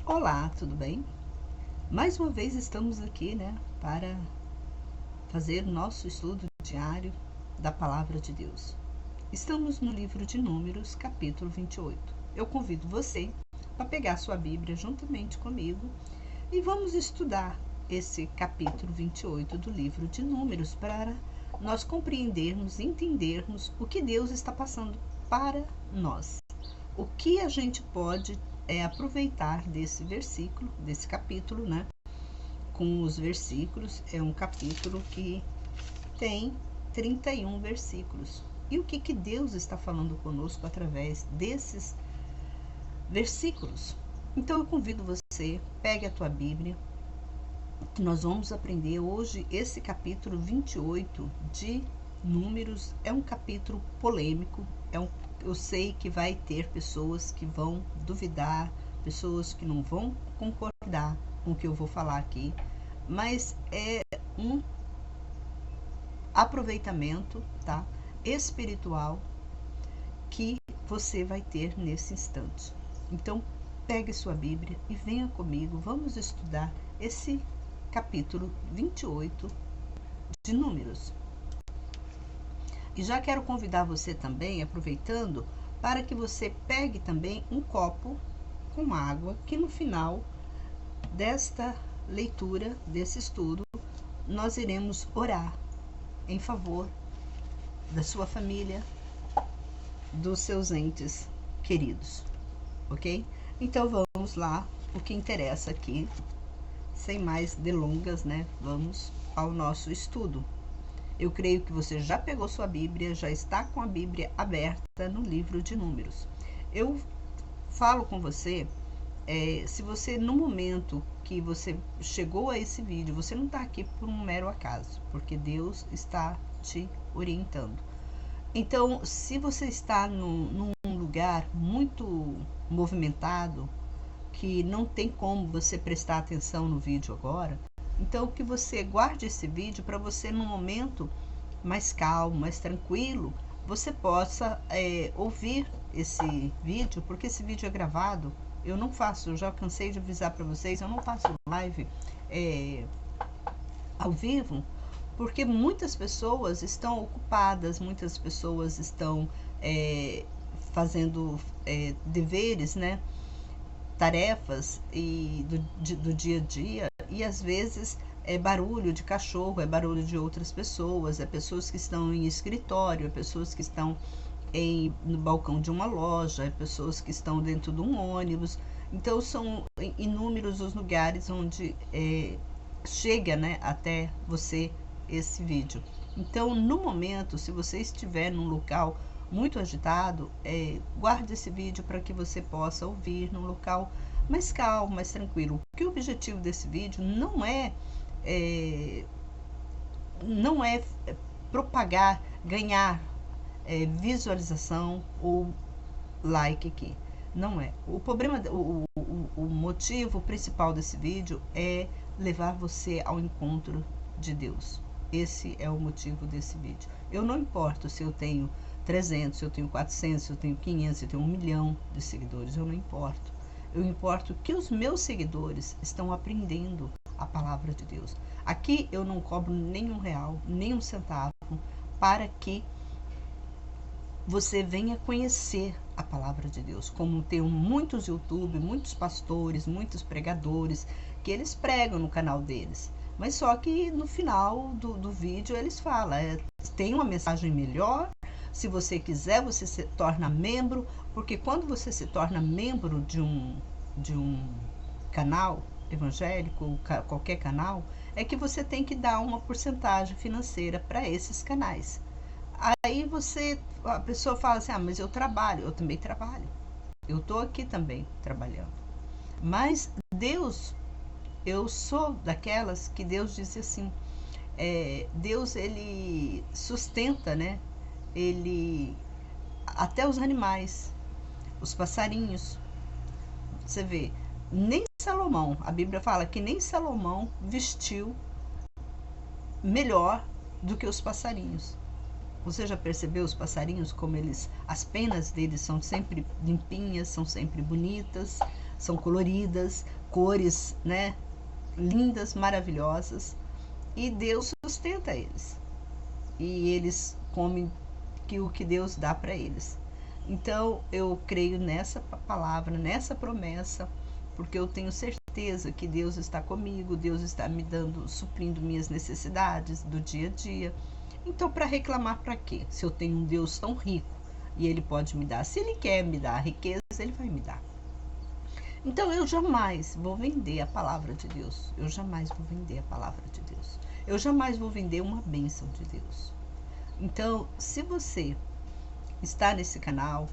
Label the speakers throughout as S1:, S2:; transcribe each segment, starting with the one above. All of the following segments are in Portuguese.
S1: Olá, tudo bem? Mais uma vez estamos aqui, para fazer o nosso estudo diário da Palavra de Deus. Estamos no livro de Números, capítulo 28. Eu convido você para pegar sua Bíblia juntamente comigo e vamos estudar esse capítulo 28 do livro de Números para nós compreendermos e entendermos o que Deus está passando para nós. O que a gente pode aproveitar desse versículo, desse capítulo, com os versículos. É um capítulo que tem 31 versículos. E o que Deus está falando conosco através desses versículos? Então eu convido você, pegue a tua Bíblia, que nós vamos aprender hoje esse capítulo 28 de Números. É um capítulo polêmico, eu sei que vai ter pessoas que vão duvidar, pessoas que não vão concordar com o que eu vou falar aqui, mas é um aproveitamento, espiritual que você vai ter nesse instante. Então, pegue sua Bíblia e venha comigo, vamos estudar esse capítulo 28 de Números. E já quero convidar você também, aproveitando, para que você pegue também um copo com água, que no final desta leitura, desse estudo, nós iremos orar em favor da sua família, dos seus entes queridos, ok? Então vamos lá, o que interessa aqui, sem mais delongas, vamos ao nosso estudo. Eu creio que você já pegou sua Bíblia, já está com a Bíblia aberta no livro de Números. Eu falo com você, se você, no momento que você chegou a esse vídeo, você não está aqui por um mero acaso, porque Deus está te orientando. Então, se você está num lugar muito movimentado, que não tem como você prestar atenção no vídeo agora, então que você guarde esse vídeo para você, num momento mais calmo, mais tranquilo, você possa ouvir esse vídeo, porque esse vídeo é gravado. Eu não faço, eu já cansei de avisar para vocês, eu não faço live ao vivo, porque muitas pessoas estão ocupadas, muitas pessoas estão fazendo deveres, tarefas do dia a dia, e às vezes é barulho de cachorro, é barulho de outras pessoas, é pessoas que estão em escritório, é pessoas que estão no balcão de uma loja, é pessoas que estão dentro de um ônibus. Então são inúmeros os lugares onde chega até você esse vídeo. Então, no momento, se você estiver num local muito agitado, guarde esse vídeo para que você possa ouvir num local mais calmo, mais tranquilo. Porque o objetivo desse vídeo não é propagar, ganhar visualização ou like aqui. Não é. O problema, o motivo principal desse vídeo é levar você ao encontro de Deus. Esse é o motivo desse vídeo. Eu não importo se eu tenho 300, se eu tenho 400, se eu tenho 500, se eu tenho 1 milhão de seguidores, eu não importo. Eu importo que os meus seguidores estão aprendendo a palavra de Deus. Aqui eu não cobro nenhum real, nem um centavo, para que você venha conhecer a palavra de Deus. Como tem muitos YouTube, muitos pastores, muitos pregadores, que eles pregam no canal deles. Mas só que no final do vídeo eles falam, tem uma mensagem melhor, se você quiser você se torna membro, porque quando você se torna membro de um canal evangélico, qualquer canal, é que você tem que dar uma porcentagem financeira para esses canais. Aí a pessoa fala assim, mas eu trabalho, eu também trabalho, eu estou aqui também trabalhando. Mas Deus, eu sou daquelas que Deus disse assim, Deus ele sustenta, ele até os animais, os passarinhos. Você vê, nem Salomão, a Bíblia fala que nem Salomão vestiu melhor do que os passarinhos. Você já percebeu os passarinhos, como as penas deles são sempre limpinhas, são sempre bonitas, são coloridas, cores, né, lindas, maravilhosas, e Deus sustenta eles. E eles comem o que Deus dá para eles. Então eu creio nessa palavra, nessa promessa, porque eu tenho certeza que Deus está comigo, Deus está me dando, suprindo minhas necessidades do dia a dia. Então, para reclamar para quê? Se eu tenho um Deus tão rico e Ele pode me dar, se Ele quer me dar riqueza, Ele vai me dar. Então eu jamais vou vender a palavra de Deus. Eu jamais vou vender a palavra de Deus. Eu jamais vou vender uma bênção de Deus. Então, se você está nesse canal,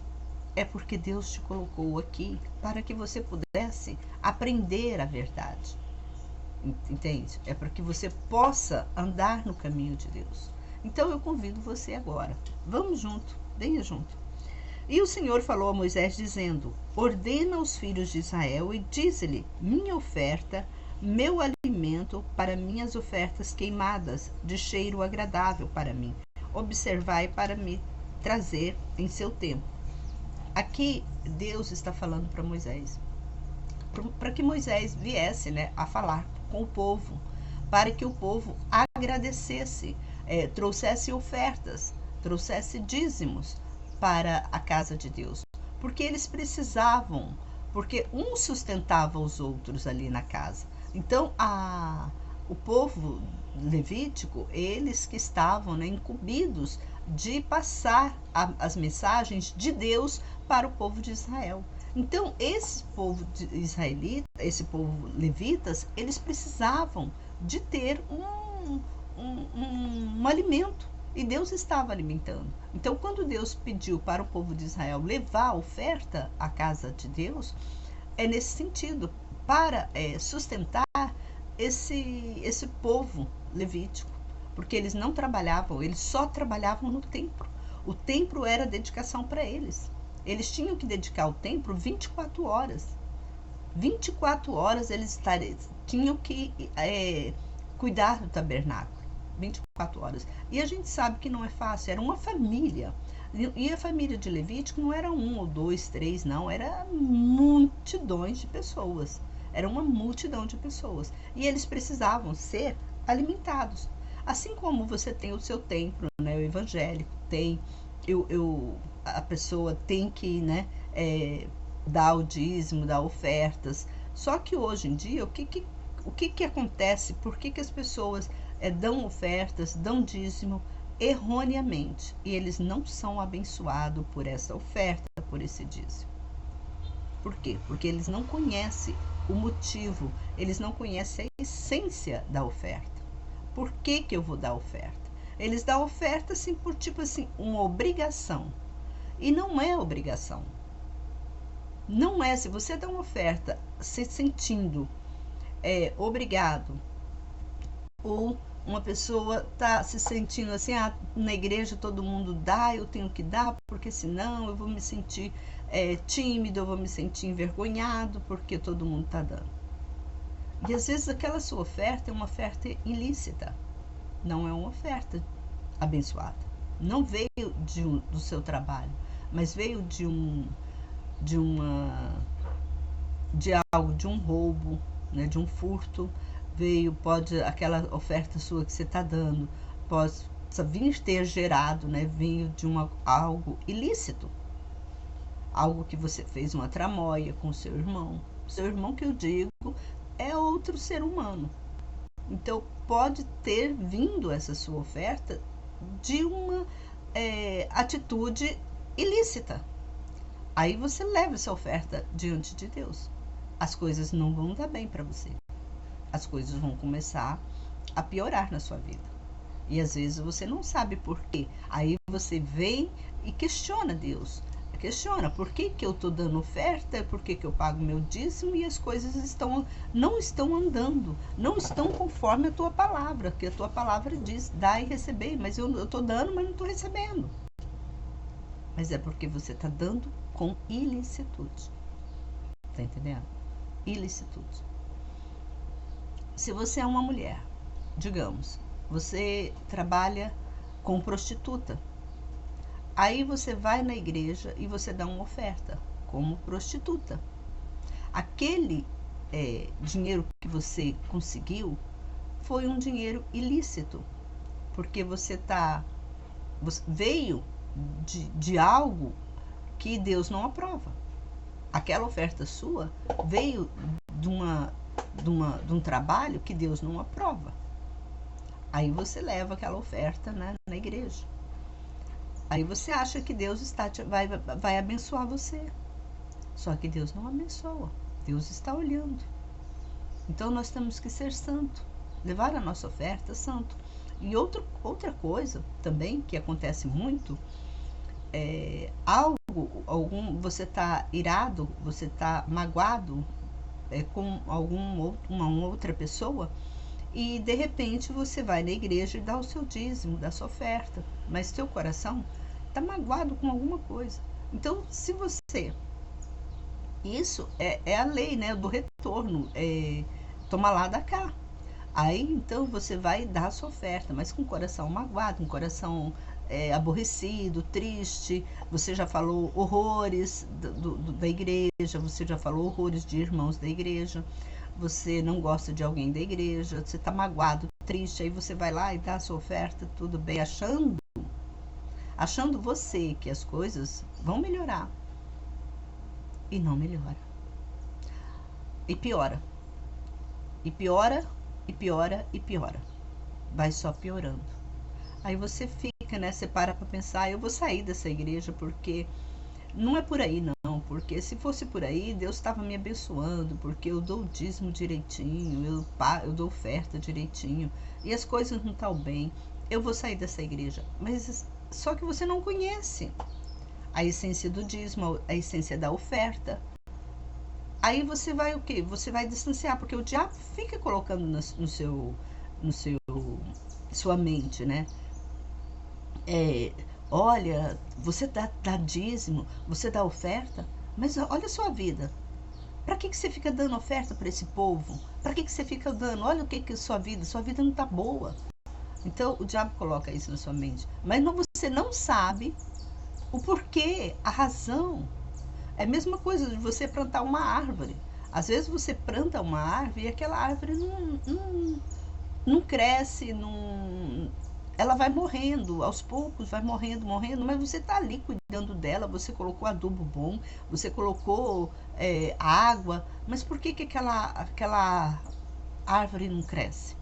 S1: é porque Deus te colocou aqui para que você pudesse aprender a verdade. Entende? É para que você possa andar no caminho de Deus. Então eu convido você agora. Vamos junto, venha junto. E o Senhor falou a Moisés dizendo: ordena aos filhos de Israel e dize-lhe: minha oferta, meu alimento para minhas ofertas queimadas, de cheiro agradável para mim. Observai para me trazer em seu tempo. Aqui Deus está falando para Moisés, para que Moisés viesse, né, a falar com o povo, para que o povo agradecesse, trouxesse ofertas, trouxesse dízimos para a casa de Deus, porque eles precisavam, porque um sustentava os outros ali na casa. Então o povo levítico, eles que estavam, né, incumbidos de passar as mensagens de Deus para o povo de Israel. Então, esse povo israelita, esse povo levitas, eles precisavam de ter um alimento. E Deus estava alimentando. Então, quando Deus pediu para o povo de Israel levar a oferta à casa de Deus, é nesse sentido, para sustentar esse povo levítico. Porque eles não trabalhavam, eles só trabalhavam no templo. O templo era dedicação para eles. Eles tinham que dedicar o templo 24 horas. 24 horas eles tinham que cuidar do tabernáculo. 24 horas. E a gente sabe que não é fácil, era uma família. E a família de Levítico não era um ou dois, três, não. Era multidões de pessoas. Era uma multidão de pessoas. E eles precisavam ser alimentados. Assim como você tem o seu templo, né, o evangélico, tem a pessoa tem que, né, dar o dízimo, dar ofertas. Só que hoje em dia, o que acontece? Por que as pessoas dão ofertas, dão dízimo erroneamente? E eles não são abençoados por essa oferta, por esse dízimo. Por quê? Porque eles não conhecem o motivo, eles não conhecem a essência da oferta. Por que eu vou dar oferta? Eles dão oferta assim por tipo assim, uma obrigação. E não é obrigação. Não é, se você dá uma oferta se sentindo obrigado, ou uma pessoa está se sentindo assim, na igreja todo mundo dá, eu tenho que dar, porque senão eu vou me sentir tímido, eu vou me sentir envergonhado, porque todo mundo está dando. E às vezes aquela sua oferta é uma oferta ilícita, não é uma oferta abençoada. Não veio do seu trabalho, mas veio de um roubo, né, de um furto. Pode aquela oferta sua que você está dando, pode vir ter gerado, né, veio de algo ilícito, algo que você fez uma tramóia com o seu irmão. O seu irmão, que eu digo, é outro ser humano. Então pode ter vindo essa sua oferta de uma atitude ilícita. Aí você leva essa oferta diante de Deus. As coisas não vão dar bem para você. As coisas vão começar a piorar na sua vida. E às vezes você não sabe por quê. Aí você vem e questiona Deus. Questiona por que eu estou dando oferta, por que eu pago meu dízimo e as coisas não estão andando, não estão conforme a tua palavra, porque a tua palavra diz, dá e receber, mas eu estou dando, mas não estou recebendo. Mas é porque você está dando com ilicitude. Tá entendendo? Ilicitude. Se você é uma mulher, digamos, você trabalha com prostituta, aí você vai na igreja e você dá uma oferta como prostituta. Aquele dinheiro que você conseguiu foi um dinheiro ilícito, porque você veio de algo que Deus não aprova. Aquela oferta sua veio de um trabalho que Deus não aprova. Aí você leva aquela oferta, né, na igreja. Aí você acha que Deus vai abençoar você. Só que Deus não abençoa. Deus está olhando. Então nós temos que ser santo, levar a nossa oferta santo. E outra coisa também que acontece muito você está irado, você está magoado com uma outra pessoa, e de repente você vai na igreja e dá o seu dízimo, dá a sua oferta, mas seu coração está magoado com alguma coisa. Então, se você... Isso é a lei, né, do retorno, toma lá, dá cá. Aí, então, você vai dar a sua oferta, mas com o coração magoado, com o coração aborrecido, triste. Você já falou horrores da igreja, você já falou horrores de irmãos da igreja, você não gosta de alguém da igreja, você está magoado, triste, aí você vai lá e dá a sua oferta, tudo bem, achando você que as coisas vão melhorar. E não melhora. E piora. E piora, e piora, e piora. Vai só piorando. Aí você fica, né? Você para pensar, eu vou sair dessa igreja porque não é por aí, não. Porque se fosse por aí, Deus estava me abençoando, porque eu dou o dízimo direitinho, eu dou oferta direitinho, e as coisas não estão bem. Eu vou sair dessa igreja. Mas só que você não conhece a essência do dízimo, a essência da oferta. Aí você vai o quê? Você vai distanciar, porque o diabo fica colocando sua mente, né? Olha, você dá dízimo, você dá oferta, mas olha a sua vida. Para que você fica dando oferta para esse povo? Para que você fica dando? Olha o que é sua vida não está boa. Então o diabo coloca isso na sua mente. Mas você não sabe o porquê, a razão. É a mesma coisa de você plantar uma árvore. Às vezes você planta uma árvore e aquela árvore não cresce, ela vai morrendo, aos poucos vai morrendo, mas você está ali cuidando dela, você colocou adubo bom, você colocou água, mas por que aquela árvore não cresce?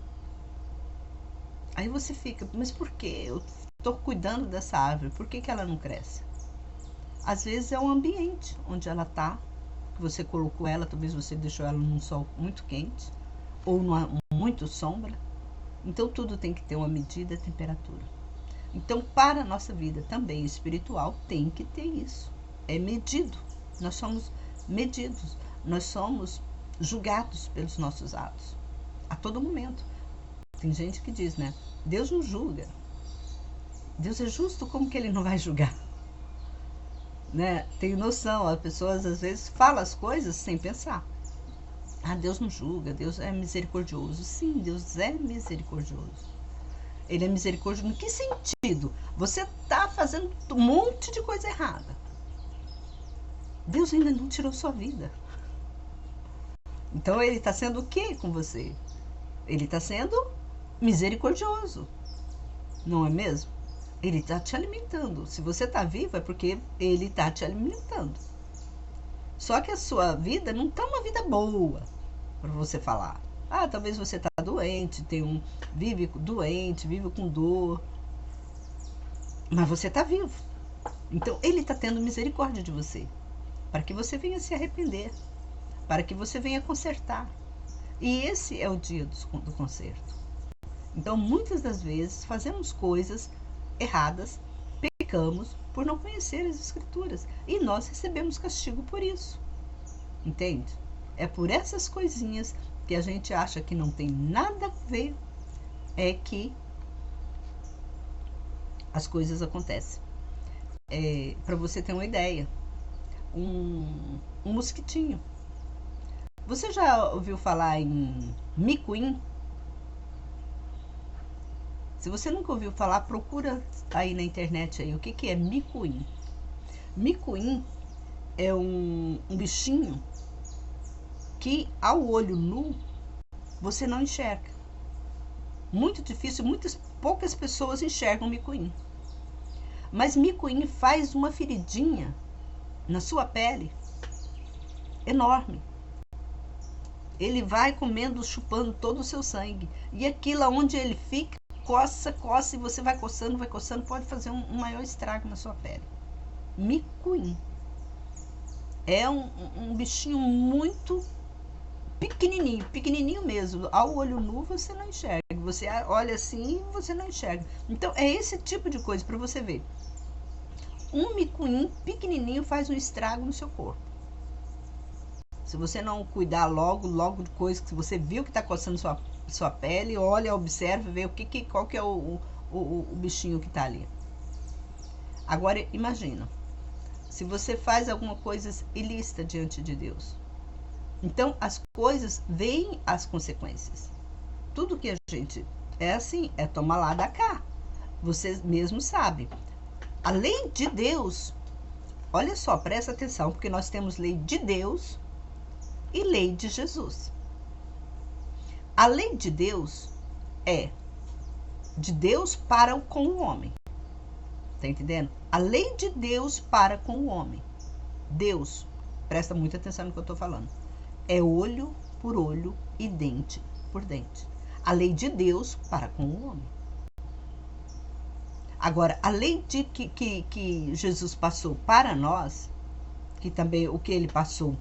S1: Aí você fica, mas por que? Eu estou cuidando dessa árvore, por que ela não cresce? Às vezes é o ambiente onde ela está, que você colocou ela, talvez você deixou ela num sol muito quente, ou numa muito sombra. Então tudo tem que ter uma medida, temperatura. Então para a nossa vida também espiritual tem que ter isso. É medido. Nós somos medidos. Nós somos julgados pelos nossos atos. A todo momento. Tem gente que diz, né? Deus não julga. Deus é justo, como que ele não vai julgar? Né? Tem noção, as pessoas às vezes falam as coisas sem pensar. Deus não julga, Deus é misericordioso. Sim, Deus é misericordioso. Ele é misericordioso em que sentido? Você está fazendo um monte de coisa errada. Deus ainda não tirou sua vida. Então ele está sendo o que com você? Ele está sendo misericordioso. Não é mesmo? Ele está te alimentando. Se você está vivo é porque ele está te alimentando. Só que a sua vida não está uma vida boa para você falar. Talvez você está doente, vive doente, vive com dor. Mas você está vivo. Então ele está tendo misericórdia de você. Para que você venha se arrepender. Para que você venha consertar. E esse é o dia do conserto. Então muitas das vezes fazemos coisas erradas, pecamos por não conhecer as escrituras e nós recebemos castigo por isso, entende? É por essas coisinhas que a gente acha que não tem nada a ver que as coisas acontecem. Para você ter uma ideia, um mosquitinho. Você já ouviu falar em micuim? Se você nunca ouviu falar, procura aí na internet aí, o que é micuim. Micuim é um bichinho que ao olho nu você não enxerga. Muito difícil, poucas pessoas enxergam micuim. Mas micuim faz uma feridinha na sua pele enorme. Ele vai comendo, chupando todo o seu sangue. E aquilo onde ele fica, coça, e você vai coçando, pode fazer um maior estrago na sua pele. Micuim. É um bichinho muito pequenininho mesmo. Ao olho nu você não enxerga. Você olha assim e você não enxerga. Então é esse tipo de coisa para você ver. Um micuim pequenininho faz um estrago no seu corpo. Se você não cuidar logo de coisa que você viu que está coçando sua pele, olha, observa, vê qual que é o bichinho que está ali. Agora imagina, se você faz alguma coisa ilícita diante de Deus. Então as coisas veem as consequências. Tudo que a gente é assim, é tomar lá da cá. Você mesmo sabe. A lei de Deus, olha só, presta atenção, porque nós temos lei de Deus e lei de Jesus. A lei de Deus é de Deus para com o homem. Tá entendendo? A lei de Deus para com o homem. Deus, presta muita atenção no que eu tô falando. É olho por olho e dente por dente. A lei de Deus para com o homem. Agora, a lei que Jesus passou para nós, que também o que ele passou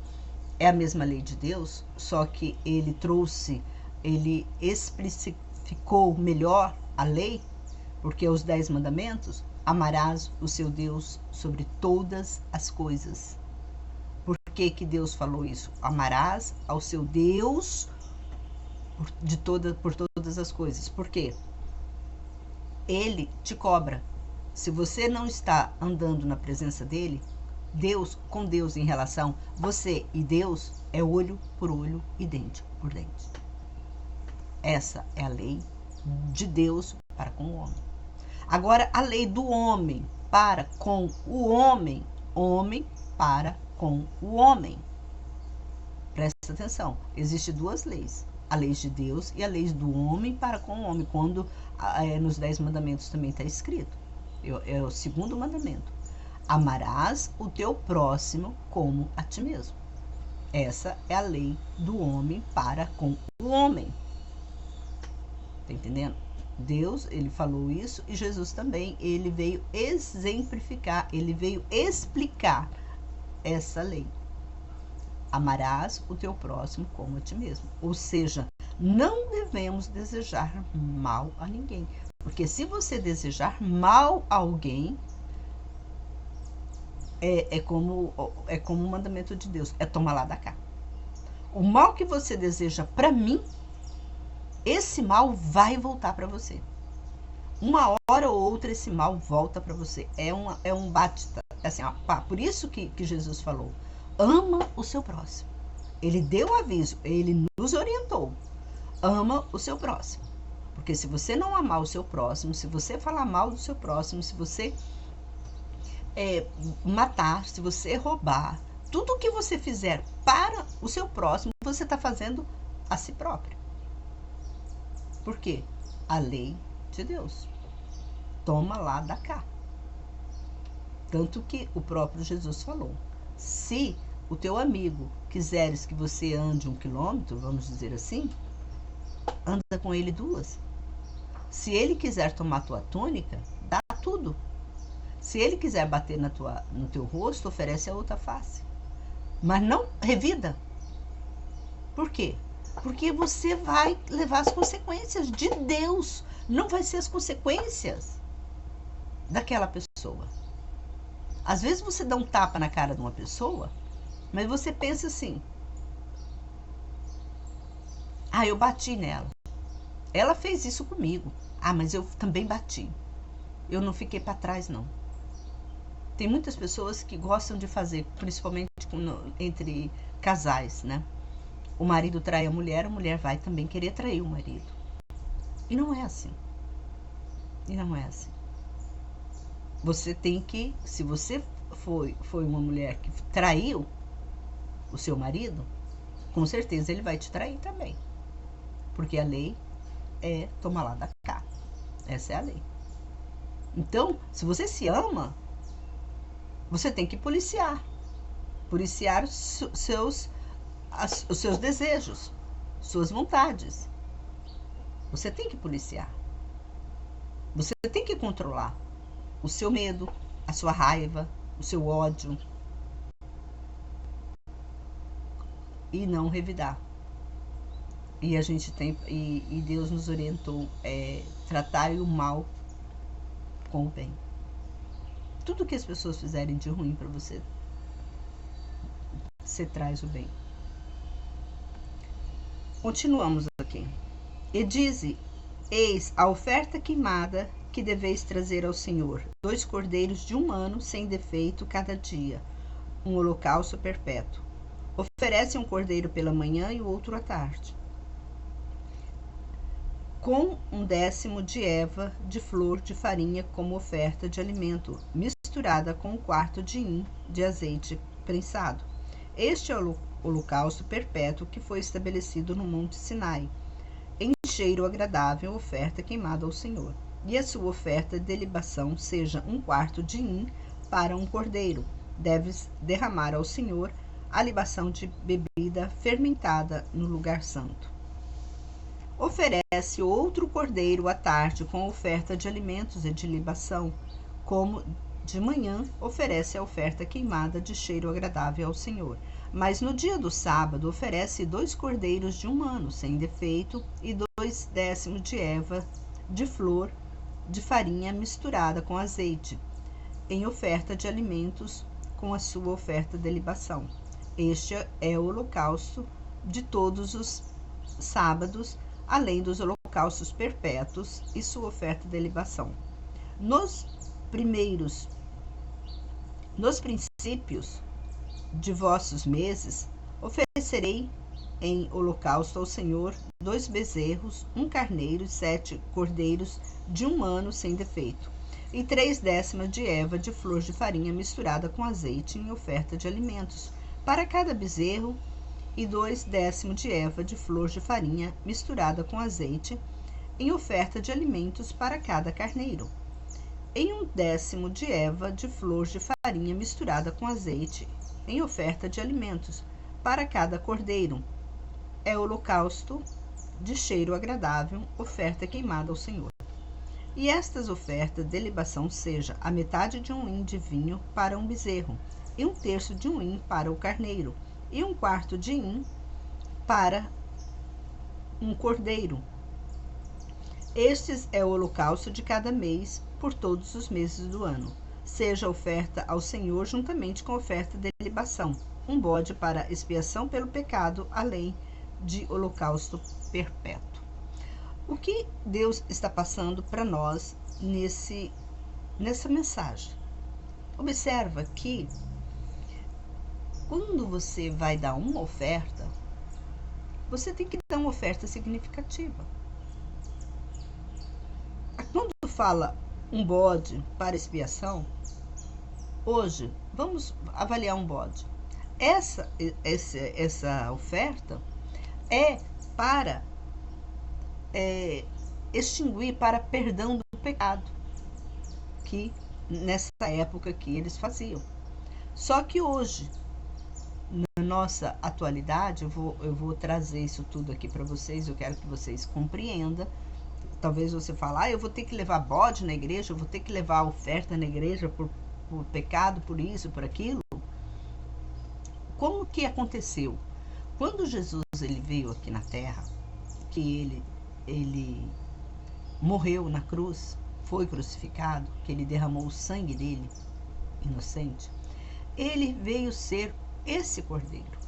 S1: é a mesma lei de Deus, só que ele especificou melhor a lei, porque os 10 mandamentos, amarás o seu Deus sobre todas as coisas. Por que Deus falou isso? Amarás ao seu Deus por todas as coisas. Por quê? Ele te cobra. Se você não está andando na presença dele, com Deus em relação, você e Deus é olho por olho e dente por dente. Essa é a lei de Deus para com o homem. Agora, a lei do homem para com o homem, homem para com o homem. Presta atenção, existem 2 leis. A lei de Deus e a lei do homem para com o homem. Quando nos 10 mandamentos também está escrito. É o 2º mandamento. Amarás o teu próximo como a ti mesmo. Essa é a lei do homem para com o homem. Tá entendendo? Deus, ele falou isso, e Jesus também, ele veio exemplificar, ele veio explicar essa lei. Amarás o teu próximo como a ti mesmo. Ou seja, não devemos desejar mal a ninguém. Porque se você desejar mal a alguém, é como o mandamento de Deus, é tomar lá da cá. O mal que você deseja para mim, esse mal vai voltar para você. Uma hora ou outra esse mal volta para você. É um bate, assim, por isso que Jesus falou, ama o seu próximo. Ele deu aviso, ele nos orientou. Ama o seu próximo. Porque se você não amar o seu próximo, se você falar mal do seu próximo, se você matar, se você roubar, tudo que você fizer para o seu próximo, você está fazendo a si próprio. Por quê? A lei de Deus. Toma lá da cá. Tanto que o próprio Jesus falou, se o teu amigo quiseres que você ande 1 quilômetro, vamos dizer assim, anda com ele 2. Se ele quiser tomar tua túnica, dá tudo. Se ele quiser bater no teu rosto, oferece a outra face. Mas não revida. Por quê? Porque você vai levar as consequências de Deus. Não vai ser as consequências daquela pessoa. Às vezes você dá um tapa na cara de uma pessoa, mas você pensa assim, eu bati nela. Ela fez isso comigo. Mas eu também bati. Eu não fiquei para trás, não. Tem muitas pessoas que gostam de fazer, principalmente entre casais, né? O marido trai a mulher vai também querer trair o marido. E não é assim. Você tem que, se você foi uma mulher que traiu o seu marido, com certeza ele vai te trair também. Porque a lei é toma lá da cá. Essa é a lei. Então, se você se ama, você tem que policiar. Policiar os seus desejos, suas vontades. Você tem que policiar. Você tem que controlar o seu medo, a sua raiva, o seu ódio. E não revidar. E a gente tem. E Deus nos orientou tratar o mal com o bem. Tudo que as pessoas fizerem de ruim para você, você traz o bem. Continuamos aqui. E dize: eis a oferta queimada que deveis trazer ao Senhor, 2 cordeiros de 1 ano sem defeito cada dia, um holocausto perpétuo. Oferece um cordeiro pela manhã e o outro à tarde, com 1/10 de eva de flor de farinha como oferta de alimento, misturada com 1/4 de hin de azeite prensado. Este é o holocausto perpétuo que foi estabelecido no Monte Sinai, em cheiro agradável, oferta queimada ao Senhor. E a sua oferta de libação seja 1/4 de hin para um cordeiro. Deves derramar ao Senhor a libação de bebida fermentada no lugar santo. Oferece outro cordeiro à tarde com oferta de alimentos e de libação, como de manhã oferece a oferta queimada de cheiro agradável ao Senhor. Mas no dia do sábado oferece 2 cordeiros de 1 ano sem defeito e 2/10 de eva de flor de farinha misturada com azeite, em oferta de alimentos com a sua oferta de libação. Este é o holocausto de todos os sábados, além dos holocaustos perpétuos e sua oferta de libação. Nos princípios de vossos meses, oferecerei em holocausto ao Senhor 2 bezerros, 1 carneiro e 7 cordeiros de 1 ano sem defeito, e 3/10 de eva de flor de farinha misturada com azeite em oferta de alimentos, para cada bezerro, e 2/10 de eva de flor de farinha misturada com azeite em oferta de alimentos para cada carneiro, em 1/10 de eva de flor de farinha misturada com azeite em oferta de alimentos para cada cordeiro. É holocausto de cheiro agradável, oferta queimada ao Senhor. E estas ofertas de libação seja a metade de 1 hin de vinho para um bezerro, e 1/3 de 1 hin para o carneiro, e 1/4 de hin para um cordeiro. Estes é o holocausto de cada mês por todos os meses do ano. Seja oferta ao Senhor juntamente com a oferta de libação, um bode para expiação pelo pecado, além de holocausto perpétuo. O que Deus está passando para nós nessa mensagem? Observa que quando você vai dar uma oferta, você tem que dar uma oferta significativa. Quando fala um bode para expiação, hoje vamos avaliar um bode. Essa oferta é para extinguir, para perdão do pecado, que nessa época que eles faziam. Só que hoje, na nossa atualidade, eu vou trazer isso tudo aqui para vocês, eu quero que vocês compreendam. Talvez você fale, eu vou ter que levar bode na igreja, eu vou ter que levar oferta na igreja por pecado, por isso, por aquilo. Como que aconteceu? Quando Jesus ele veio aqui na terra, que ele morreu na cruz, foi crucificado, que ele derramou o sangue dele, inocente, ele veio ser esse cordeiro.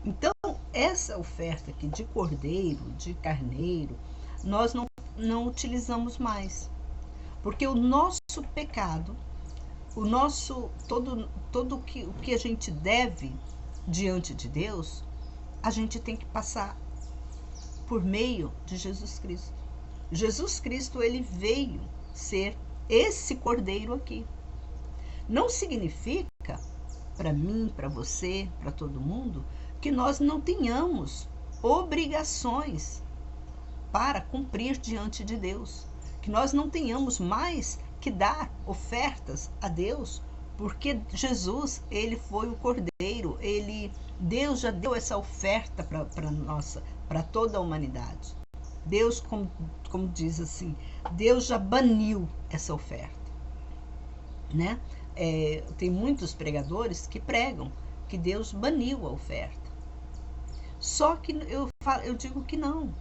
S1: Então, essa oferta aqui de cordeiro, de carneiro, nós não utilizamos mais. Porque o nosso pecado, todo o que a gente deve diante de Deus, a gente tem que passar por meio de Jesus Cristo. Jesus Cristo, ele veio ser esse cordeiro aqui. Não significa, para mim, para você, para todo mundo, que nós não tenhamos obrigações para cumprir diante de Deus, que nós não tenhamos mais que dar ofertas a Deus, porque Jesus, ele foi o Cordeiro, Deus já deu essa oferta para toda a humanidade. Deus, como diz assim, Deus já baniu essa oferta, né? Tem muitos pregadores que pregam que Deus baniu a oferta. Só que eu digo que não,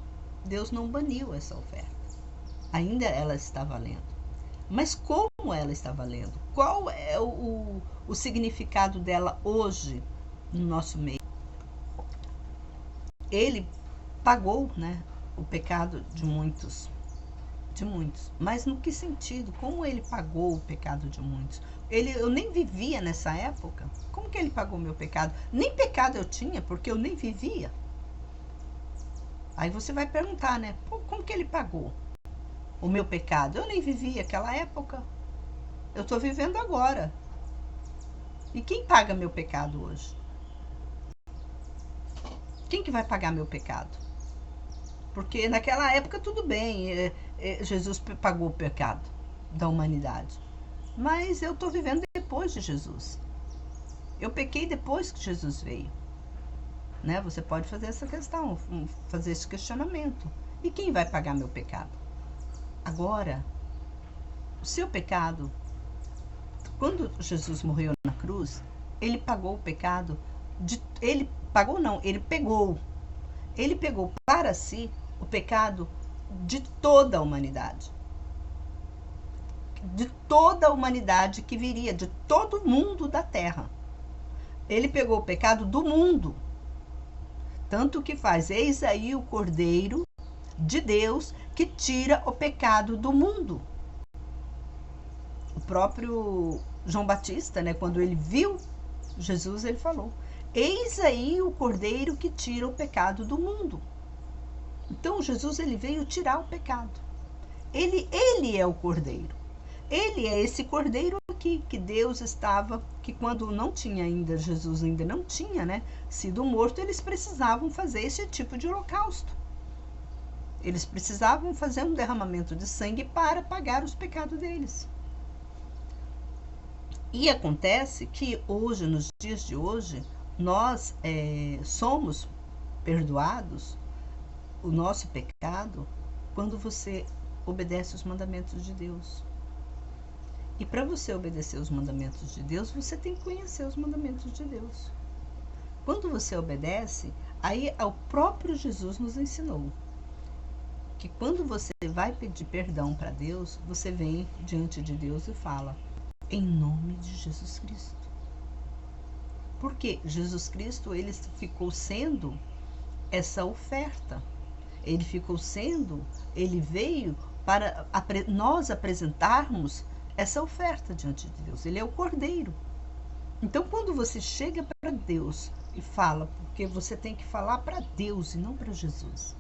S1: Deus não baniu essa oferta. Ainda ela está valendo. Mas como ela está valendo? Qual é o significado dela hoje no nosso meio? Ele pagou, né, o pecado de muitos. Mas no que sentido? Como ele pagou o pecado de muitos? Eu nem vivia nessa época. Como que ele pagou meu pecado? Nem pecado eu tinha, porque eu nem vivia. Aí você vai perguntar, né? Como que ele pagou o meu pecado? Eu nem vivia aquela época. Eu estou vivendo agora. E quem paga meu pecado hoje? Quem que vai pagar meu pecado? Porque naquela época tudo bem, Jesus pagou o pecado da humanidade. Mas eu estou vivendo depois de Jesus. Eu pequei depois que Jesus veio. Né? Você pode fazer essa questão, fazer esse questionamento. E quem vai pagar meu pecado? Agora, o seu pecado, quando Jesus morreu na cruz, ele pagou o pecado, ele pegou para si o pecado de toda a humanidade. De toda a humanidade que viria, de todo mundo da terra. Ele pegou o pecado do mundo. Tanto que faz, eis aí o Cordeiro de Deus que tira o pecado do mundo. O próprio João Batista, né, quando ele viu Jesus, ele falou, eis aí o Cordeiro que tira o pecado do mundo. Então Jesus, ele veio tirar o pecado. Ele é o Cordeiro. Ele é esse Cordeiro aqui, que Deus estava, que quando não tinha ainda, Jesus ainda não tinha, né, sido morto, eles precisavam fazer esse tipo de holocausto. Eles precisavam fazer um derramamento de sangue para pagar os pecados deles. E acontece que hoje, nos dias de hoje, nós somos perdoados o nosso pecado quando você obedece os mandamentos de Deus. E para você obedecer os mandamentos de Deus, você tem que conhecer os mandamentos de Deus. Quando você obedece, aí o próprio Jesus nos ensinou que quando você vai pedir perdão para Deus, você vem diante de Deus e fala, em nome de Jesus Cristo. Porque Jesus Cristo, ele ficou sendo essa oferta. Ele veio para nós apresentarmos essa oferta diante de Deus. Ele é o Cordeiro. Então, quando você chega para Deus e fala, porque você tem que falar para Deus e não para Jesus.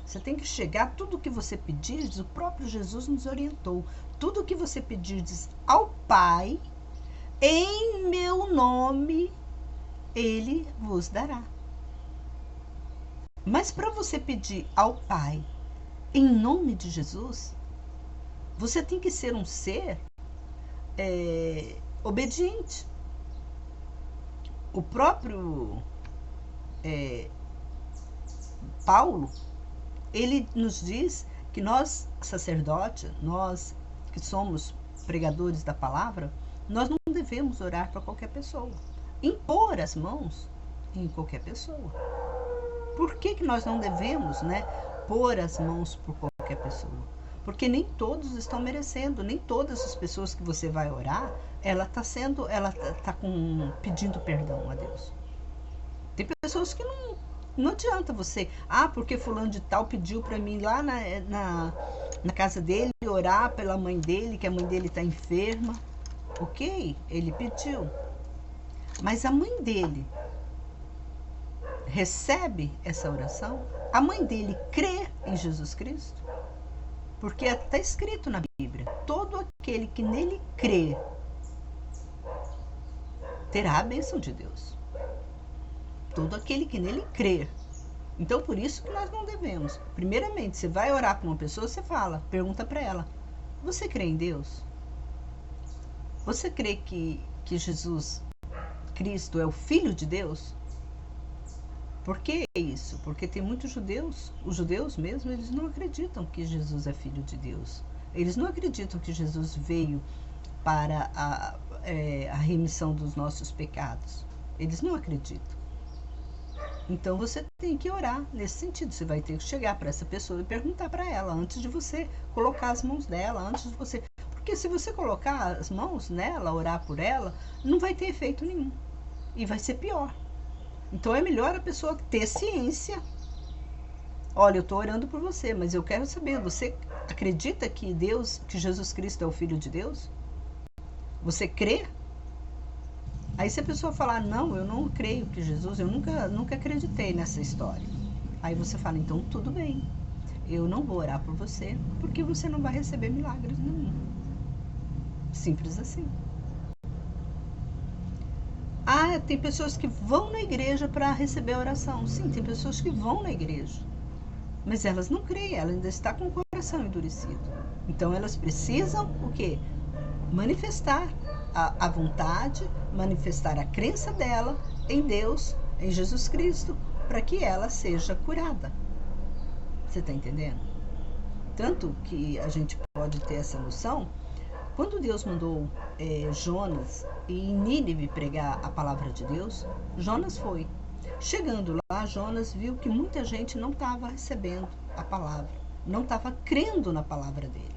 S1: Você tem que chegar, tudo que você pedir, o próprio Jesus nos orientou. Tudo que você pedir ao Pai, em meu nome, Ele vos dará. Mas para você pedir ao Pai, em nome de Jesus, você tem que ser um ser obediente. O próprio Paulo, ele nos diz que nós, sacerdotes, nós que somos pregadores da palavra, nós não devemos orar para qualquer pessoa, impor as mãos em qualquer pessoa. Por que nós não devemos, né, pôr as mãos por qualquer pessoa? Porque nem todos estão merecendo, nem todas as pessoas que você vai orar, ela está pedindo perdão a Deus. Tem pessoas que não adianta você, porque fulano de tal pediu para mim lá na casa dele orar pela mãe dele, que a mãe dele está enferma. Ok, ele pediu. Mas a mãe dele recebe essa oração? A mãe dele crê em Jesus Cristo? Porque está escrito na Bíblia, todo aquele que nele crê terá a bênção de Deus. todo aquele que nele crer. Então, por isso que nós não devemos. Primeiramente, você vai orar para uma pessoa, você pergunta para ela: você crê em Deus? Você crê que Jesus Cristo é o Filho de Deus? Por que isso? Porque tem muitos judeus, os judeus mesmo, eles não acreditam que Jesus é Filho de Deus. Eles não acreditam que Jesus veio para a remissão dos nossos pecados. Eles não acreditam. Então você tem que orar nesse sentido. Você vai ter que chegar para essa pessoa e perguntar para ela, antes de você colocar as mãos nela, antes de você... Porque se você colocar as mãos nela, orar por ela, não vai ter efeito nenhum. E vai ser pior. Então é melhor a pessoa ter ciência. Olha, eu estou orando por você, mas eu quero saber, você acredita que Jesus Cristo é o Filho de Deus? Você crê? Aí se a pessoa falar, não, eu não creio que Jesus, eu nunca acreditei nessa história. Aí você fala, então tudo bem, eu não vou orar por você, porque você não vai receber milagres nenhum. Simples assim. Ah, tem pessoas que vão na igreja para receber a oração. Sim, tem pessoas que vão na igreja. Mas elas não creem, ela ainda está com o coração endurecido. Então elas precisam o quê? Manifestar a vontade, manifestar a crença dela em Deus, em Jesus Cristo, para que ela seja curada. Você está entendendo? Tanto que a gente pode ter essa noção, quando Deus mandou Jonas ir em Nínive pregar a palavra de Deus, Jonas foi. Chegando lá, Jonas viu que muita gente não estava recebendo a palavra, não estava crendo na palavra dele.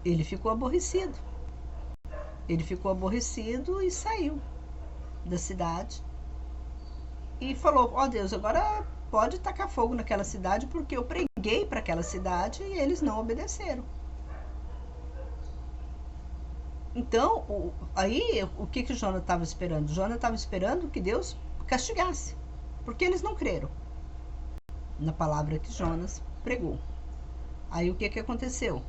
S1: Ele ficou aborrecido. Ele ficou aborrecido e saiu da cidade. E falou, ó Deus, agora pode tacar fogo naquela cidade, porque eu preguei para aquela cidade e eles não obedeceram. Então, aí, o que Jonas estava esperando? Jonas estava esperando que Deus castigasse, porque eles não creram na palavra que Jonas pregou. Aí, o que aconteceu?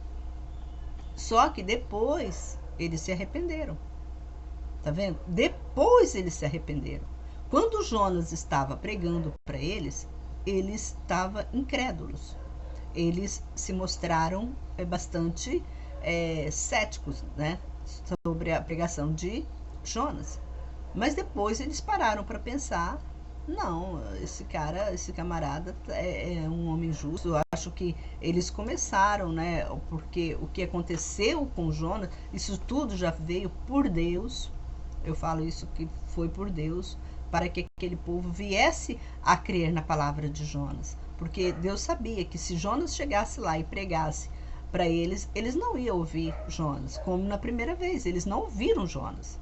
S1: Só que depois eles se arrependeram. Tá vendo? Depois eles se arrependeram. Quando Jonas estava pregando para eles estavam incrédulos. Eles se mostraram bastante céticos, né, sobre a pregação de Jonas. Mas depois eles pararam para pensar, não, esse camarada é um homem justo. Eu acho que eles começaram, né, porque o que aconteceu com Jonas, isso tudo já veio por Deus. Eu falo isso que foi por Deus, para que aquele povo viesse a crer na palavra de Jonas. Porque Deus sabia que se Jonas chegasse lá e pregasse para eles, eles não iam ouvir Jonas, como na primeira vez, eles não ouviram Jonas.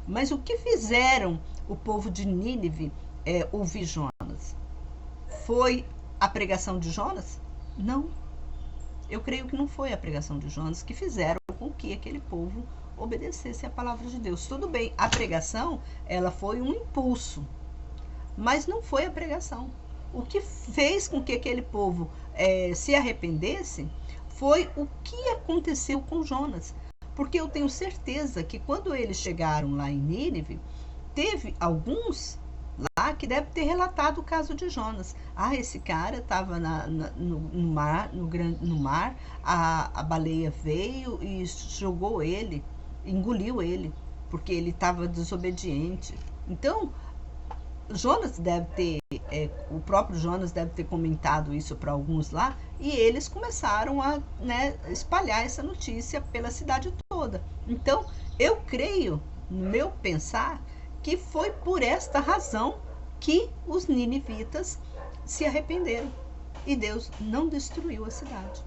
S1: Mas o que fizeram o povo de Nínive ouvir Jonas? Foi a pregação de Jonas? Não. Eu creio que não foi a pregação de Jonas que fizeram com que aquele povo obedecesse a palavra de Deus. Tudo bem, a pregação, ela foi um impulso, mas não foi a pregação. O que fez com que aquele povo se arrependesse foi o que aconteceu com Jonas. Porque eu tenho certeza que quando eles chegaram lá em Nínive, teve alguns lá que devem ter relatado o caso de Jonas. Ah, esse cara estava no mar, a baleia veio e jogou ele, engoliu ele, porque ele estava desobediente. Então, Jonas deve ter, o próprio Jonas deve ter comentado isso para alguns lá, e eles começaram a espalhar essa notícia pela cidade toda. Então, eu creio, no meu pensar, que foi por esta razão que os ninivitas se arrependeram. E Deus não destruiu a cidade.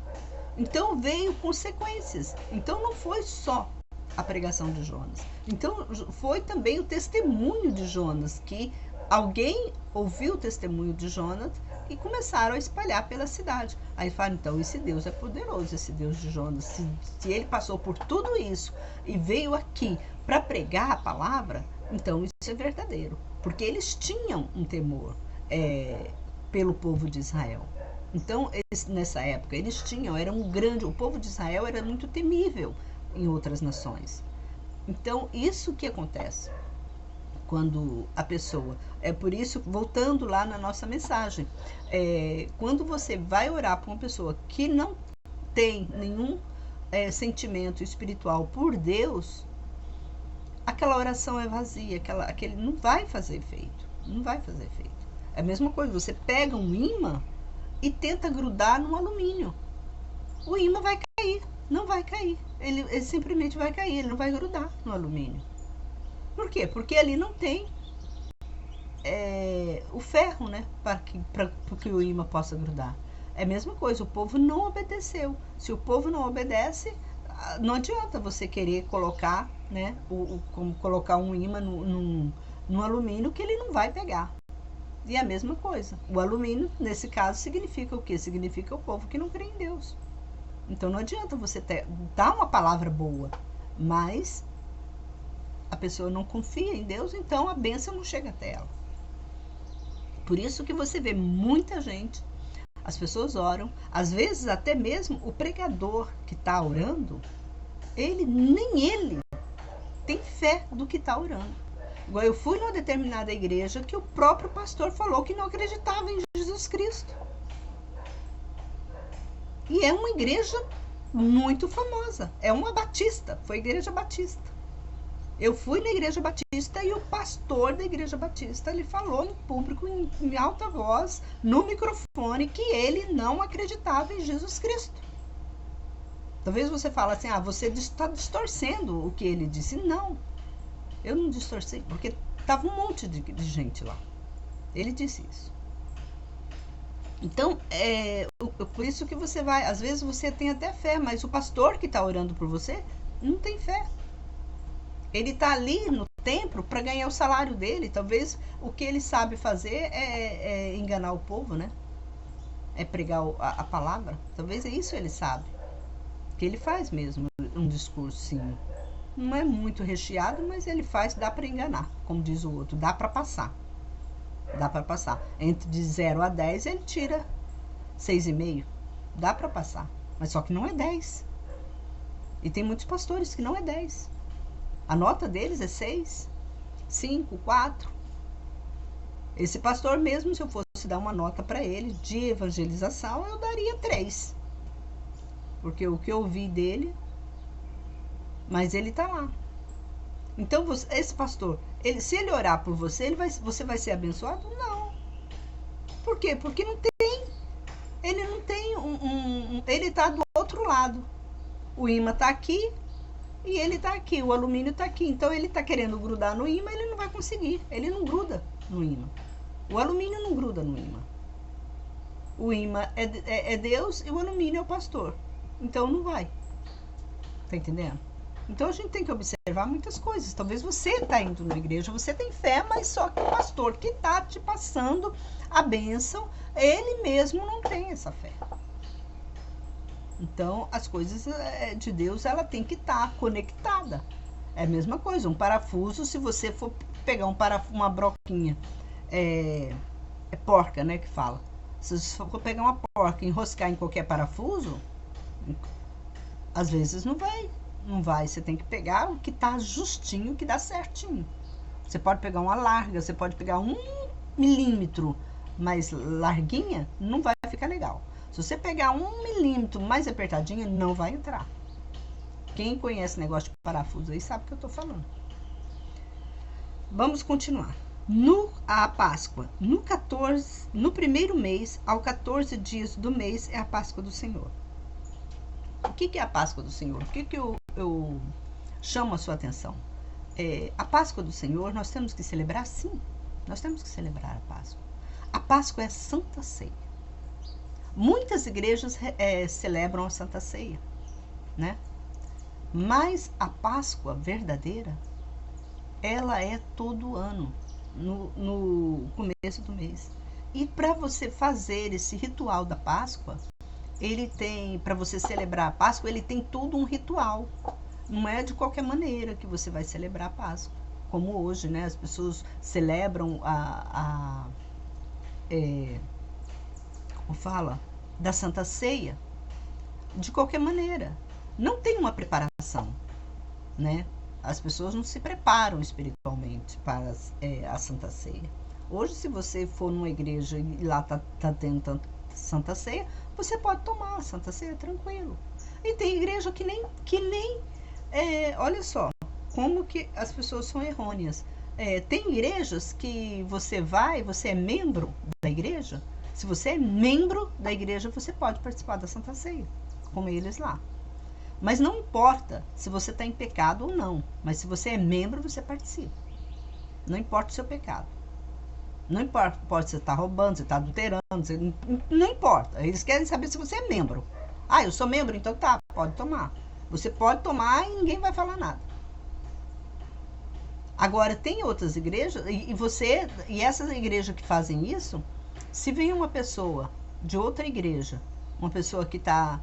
S1: Então, veio consequências. Então, não foi só a pregação de Jonas. Então, foi também o testemunho de Jonas, que alguém ouviu o testemunho de Jonas e começaram a espalhar pela cidade. Aí fala, então, esse Deus é poderoso, esse Deus de Jonas. Se ele passou por tudo isso e veio aqui para pregar a palavra, então isso é verdadeiro. Porque eles tinham um temor pelo povo de Israel. Então, nessa época, eles tinham, o povo de Israel era muito temível em outras nações. Então, isso que acontece. Quando a pessoa... É por isso, voltando lá na nossa mensagem, quando você vai orar para uma pessoa que não tem nenhum sentimento espiritual por Deus, aquela oração é vazia, aquele não vai fazer efeito. Não vai fazer efeito. É a mesma coisa, você pega um ímã e tenta grudar no alumínio. O ímã vai cair, não vai cair. Ele simplesmente vai cair, ele não vai grudar no alumínio. Por quê? Porque ali não tem o ferro, né, para que o ímã possa grudar. É a mesma coisa, o povo não obedeceu. Se o povo não obedece, não adianta você querer colocar, né, como colocar um ímã no alumínio que ele não vai pegar. E é a mesma coisa. O alumínio, nesse caso, significa o quê? Significa o povo que não crê em Deus. Então não adianta você dar uma palavra boa, mas a pessoa não confia em Deus, então a bênção não chega até ela. Por isso que você vê muita gente, as pessoas oram, às vezes até mesmo o pregador que está orando, nem ele tem fé do que está orando. Igual eu fui numa determinada igreja que o próprio pastor falou que não acreditava em Jesus Cristo. E é uma igreja muito famosa, é uma batista, foi a igreja batista. Eu fui na igreja batista e o pastor da igreja batista, ele falou em público, em alta voz, no microfone, que ele não acreditava em Jesus Cristo. Talvez você fale assim, você está distorcendo o que ele disse. Não, eu não distorci, porque estava um monte de gente lá. Ele disse isso. Então, por isso que você vai, às vezes você tem até fé, mas o pastor que está orando por você não tem fé. Ele está ali no templo para ganhar o salário dele. Talvez o que ele sabe fazer é enganar o povo, né? É pregar a palavra. Talvez é isso ele sabe. Que ele faz mesmo um discursinho. Não é muito recheado, mas ele faz, dá para enganar, como diz o outro, dá para passar. Dá para passar. Entre de 0 a 10 ele tira 6,5. Dá para passar. Mas só que não é 10. E tem muitos pastores que não é 10. A nota deles é 6, 5, 4. Esse pastor, mesmo se eu fosse dar uma nota para ele de evangelização, eu daria 3. Porque o que eu ouvi dele, mas ele está lá. Então, esse pastor, se ele orar por você, você vai ser abençoado? Não. Por quê? Porque não tem. Ele não tem ele está do outro lado. O ímã está aqui e ele está aqui. O alumínio está aqui. Então, ele está querendo grudar no ímã, ele não vai conseguir. Ele não gruda no ímã. O alumínio não gruda no ímã. O ímã é Deus e o alumínio é o pastor. Então, não vai. Tá entendendo? Então a gente tem que observar muitas coisas. Talvez você está indo na igreja, você tem fé, mas só que o pastor que está te passando a bênção, ele mesmo não tem essa fé. Então as coisas de Deus, ela tem que estar conectada. É a mesma coisa, um parafuso, se você for pegar uma broquinha, porca, né, que fala. Se você for pegar uma porca e enroscar em qualquer parafuso, às vezes não vai. Não vai, você tem que pegar o que tá justinho, que dá certinho. Você pode pegar uma larga, você pode pegar 1 milímetro mais larguinha, não vai ficar legal. Se você pegar 1 milímetro mais apertadinha, não vai entrar. Quem conhece negócio de parafuso aí sabe o que eu tô falando. Vamos continuar. A Páscoa, no primeiro mês, ao 14 dias do mês, é a Páscoa do Senhor. O que é a Páscoa do Senhor? O que eu chamo a sua atenção? A Páscoa do Senhor, nós temos que celebrar, sim. Nós temos que celebrar a Páscoa. A Páscoa é a Santa Ceia. Muitas igrejas celebram a Santa Ceia, né? Mas a Páscoa verdadeira, ela é todo ano, no começo do mês. E para você fazer esse ritual da Páscoa, para você celebrar a Páscoa, ele tem todo um ritual. Não é de qualquer maneira que você vai celebrar a Páscoa. Como hoje, né? As pessoas celebram como fala? Da Santa Ceia. De qualquer maneira. Não tem uma preparação, né? as pessoas não se preparam espiritualmente para a Santa Ceia. Hoje, se você for numa igreja e lá tá tendo Santa Ceia, você pode tomar a Santa Ceia tranquilo. E tem igreja que nem olha só, como que as pessoas são errôneas. Tem igrejas que você é membro da igreja. Se você é membro da igreja, você pode participar da Santa Ceia, como eles lá. Mas não importa se você está em pecado ou não. Mas se você é membro, você participa. Não importa o seu pecado. Não importa se você está roubando, se está adulterando. Não importa. Eles querem saber se você é membro. Ah, eu sou membro, então tá, pode tomar. Você pode tomar e ninguém vai falar nada. Agora, tem outras igrejas, e essas igrejas que fazem isso, se vem uma pessoa de outra igreja, uma pessoa que está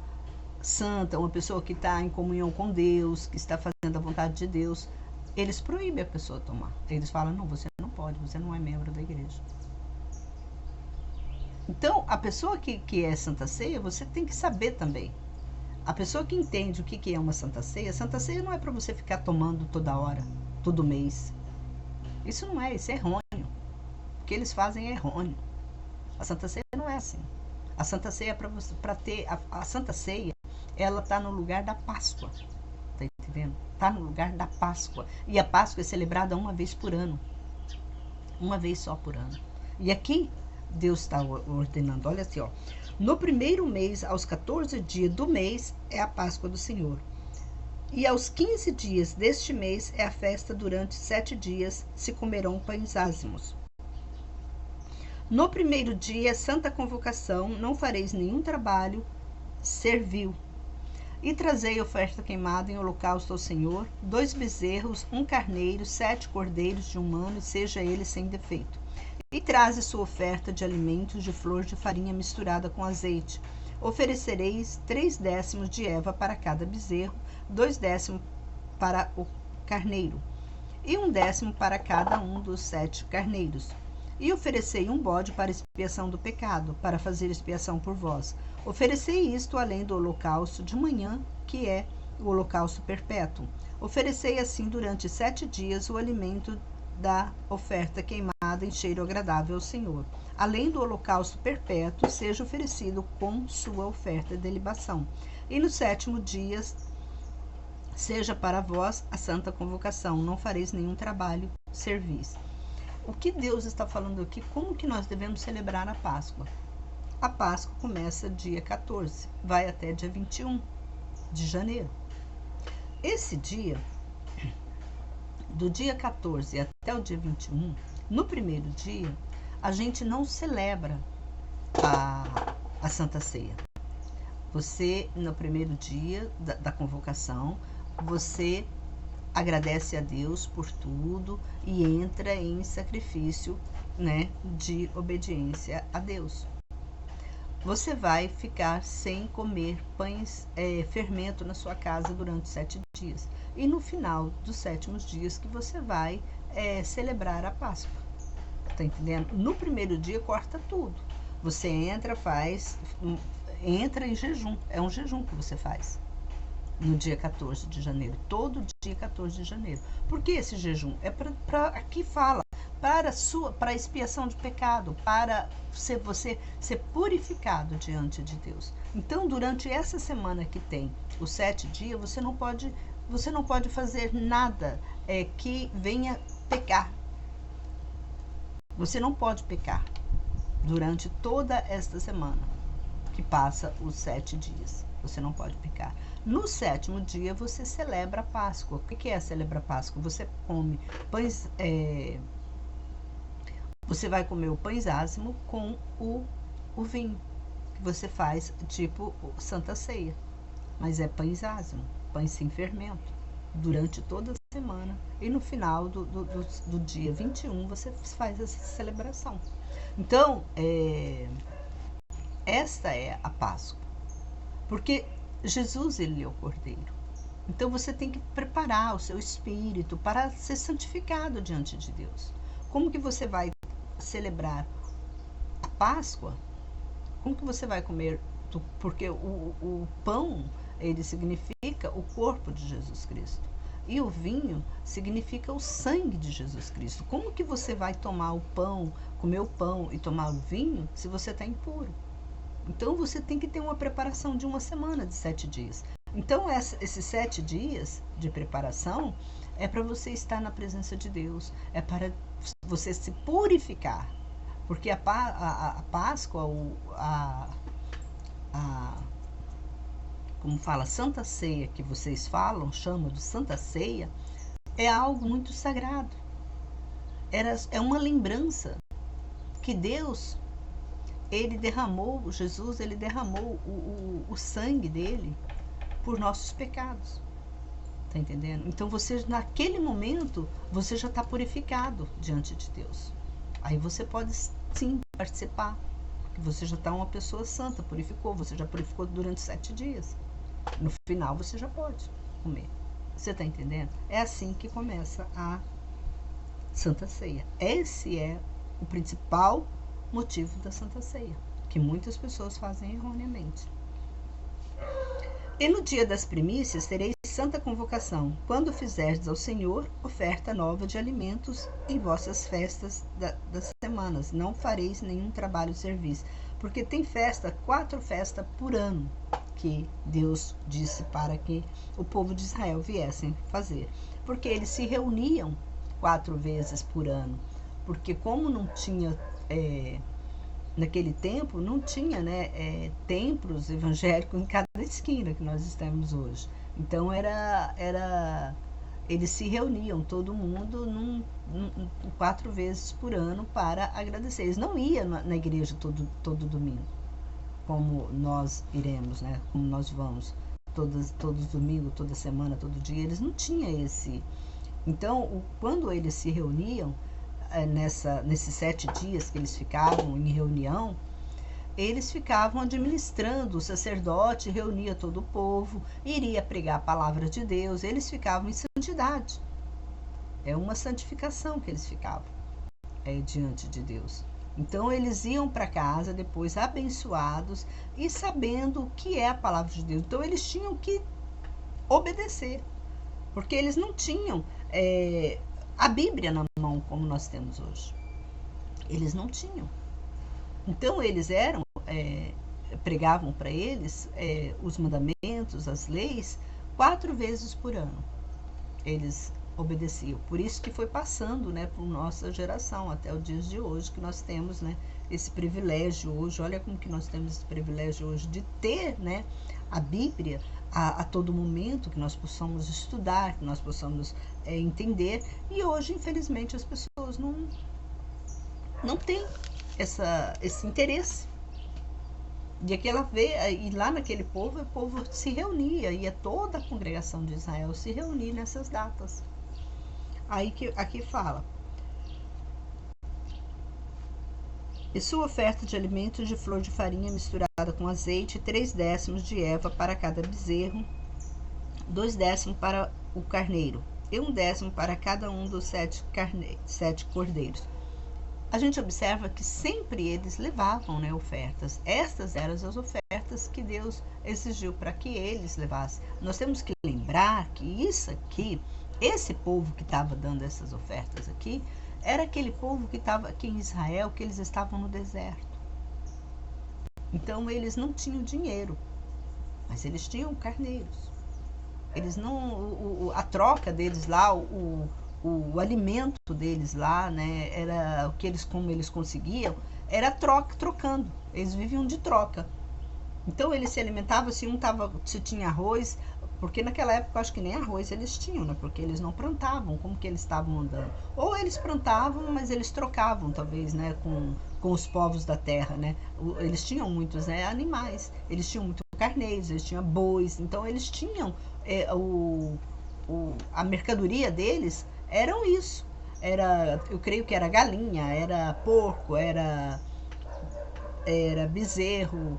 S1: santa, uma pessoa que está em comunhão com Deus, que está fazendo a vontade de Deus, eles proíbem a pessoa de tomar. Eles falam, não, você não pode, você não é membro da igreja. Então, a pessoa que é Santa Ceia, você tem que saber também. A pessoa que entende o que é uma Santa Ceia não é para você ficar tomando toda hora, todo mês. Isso não é, isso é errôneo. O que eles fazem é errôneo. A Santa Ceia não é assim. A Santa Ceia é para ter... A Santa Ceia, ela está no lugar da Páscoa. Tá entendendo? Está no lugar da Páscoa. E a Páscoa é celebrada uma vez por ano. Uma vez só por ano. E aqui, Deus está ordenando, olha assim, ó. No primeiro mês, aos 14 dias do mês, é a Páscoa do Senhor. E aos 15 dias deste mês é a festa. Durante 7 dias se comerão pães ázimos. No primeiro dia, santa convocação, não fareis nenhum trabalho servil. E trazei oferta queimada em holocausto ao Senhor, 2 bezerros, 1 carneiro, 7 cordeiros de 1 ano, e seja ele sem defeito. E traze sua oferta de alimentos de flor de farinha misturada com azeite. Oferecereis 3/10 de eva para cada bezerro, 2/10 para o carneiro, e 1/10 para cada um dos 7 carneiros. E oferecei um bode para expiação do pecado, para fazer expiação por vós. Oferecei isto além do holocausto de manhã, que é o holocausto perpétuo. Oferecei assim durante 7 dias o alimento da oferta queimada em cheiro agradável ao Senhor. Além do holocausto perpétuo, seja oferecido com sua oferta de libação. E no 7º dia, seja para vós a santa convocação, não fareis nenhum trabalho servis. O que Deus está falando aqui? Como que nós devemos celebrar a Páscoa? A Páscoa começa dia 14, vai até dia 21 de janeiro. Esse dia, do dia 14 até o dia 21, no primeiro dia, a gente não celebra a Santa Ceia. Você, no primeiro dia da convocação, você agradece a Deus por tudo e entra em sacrifício, né, de obediência a Deus. Você vai ficar sem comer pães, fermento na sua casa durante 7 dias. E no final dos 7º dias que você vai celebrar a Páscoa. Tá entendendo? No primeiro dia corta tudo. Você entra em jejum. É um jejum que você faz. No dia 14 de janeiro. Todo dia 14 de janeiro. Por que esse jejum? Aqui fala. Para a expiação de pecado, para você ser purificado diante de Deus. Então, durante essa semana que tem os 7 dias, você não pode fazer nada que venha pecar. Você não pode pecar durante toda esta semana que passa os 7 dias. Você não pode pecar. No 7º dia, você celebra a Páscoa. O que é celebrar a Páscoa? Você come pães... Você vai comer o pães ázimo com o vinho, que você faz tipo Santa Ceia. Mas é pães ázimo, pães sem fermento, durante toda a semana. E no final do dia 21, você faz essa celebração. Então, esta é a Páscoa. Porque Jesus, ele é o Cordeiro. Então, você tem que preparar o seu espírito para ser santificado diante de Deus. Como que você vai celebrar a Páscoa? Como que você vai comer? Porque o pão, ele significa o corpo de Jesus Cristo. E o vinho significa o sangue de Jesus Cristo. Como que você vai tomar o pão, comer o pão e tomar o vinho se você está impuro? Então você tem que ter uma preparação de uma semana, de 7 dias. Então esses 7 dias de preparação é para você estar na presença de Deus, é para você se purificar. Porque a Páscoa, como fala, Santa Ceia, que vocês falam, chamam de Santa Ceia, é algo muito sagrado. É uma lembrança que Deus, Jesus, ele derramou o sangue dele por nossos pecados. Tá entendendo? Então você, naquele momento, você já está purificado diante de Deus. Aí você pode sim participar, porque você já está uma pessoa santa, purificou, você já purificou durante 7 dias. No final você já pode comer. Você está entendendo? É assim que começa a Santa Ceia. Esse é o principal motivo da Santa Ceia, que muitas pessoas fazem erroneamente. E no dia das primícias tereis santa convocação, quando fizerdes ao Senhor oferta nova de alimentos em vossas festas das semanas. Não fareis nenhum trabalho de serviço, porque tem 4 festas por ano, que Deus disse para que o povo de Israel viessem fazer. Porque eles se reuniam 4 vezes por ano. Porque como não tinha... naquele tempo não tinha, né, templos evangélicos em cada esquina que nós estamos hoje. Então eles se reuniam, todo mundo 4 vezes por ano para agradecer. Eles não iam na igreja todo domingo, como nós iremos, né, como nós vamos todos domingo, toda semana, todo dia. Eles não tinham esse. Então, quando eles se reuniam, nesses 7 dias que eles ficavam em reunião, eles ficavam administrando, o sacerdote reunia todo o povo, iria pregar a palavra de Deus, eles ficavam em santidade. É uma santificação que eles ficavam diante de Deus. Então eles iam para casa depois abençoados e sabendo o que é a palavra de Deus. Então eles tinham que obedecer, porque eles não tinham a Bíblia na mão como nós temos hoje. Eles não tinham. Então eles pregavam para eles os mandamentos, as leis, 4 vezes por ano. Eles obedeciam. Por isso que foi passando, né, por nossa geração até os dias de hoje, que nós temos, né, esse privilégio hoje. Olha como que nós temos esse privilégio hoje de ter, né, a Bíblia a todo momento, que nós possamos estudar, que nós possamos entender. E hoje, infelizmente, as pessoas não têm esse interesse. E lá naquele povo, o povo se reunia, ia toda a congregação de Israel se reunir nessas datas. Aí aqui fala: e sua oferta de alimentos de flor de farinha misturada com azeite, 3 décimos de erva para cada bezerro, 2 décimos para o carneiro, e 1 décimo para cada um dos 7 cordeiros. A gente observa que sempre eles levavam, né, ofertas. Estas eram as ofertas que Deus exigiu para que eles levassem. Nós temos que lembrar que isso aqui, esse povo que estava dando essas ofertas aqui, era aquele povo que estava aqui em Israel, que eles estavam no deserto. Então eles não tinham dinheiro, mas eles tinham carneiros. Eles não, a troca deles lá, o alimento deles lá, né, era o que como eles conseguiam, era trocando. Eles viviam de troca. Então eles se alimentavam, se tinha arroz, porque naquela época eu acho que nem arroz eles tinham, né, porque eles não plantavam, como que eles estavam andando. Ou eles plantavam, mas eles trocavam talvez, né, com os povos da terra, né. Eles tinham muitos, né, animais, eles tinham muito carneiros, eles tinham bois, então eles tinham a mercadoria deles eram isso. Eu creio que era galinha, era porco, era bezerro,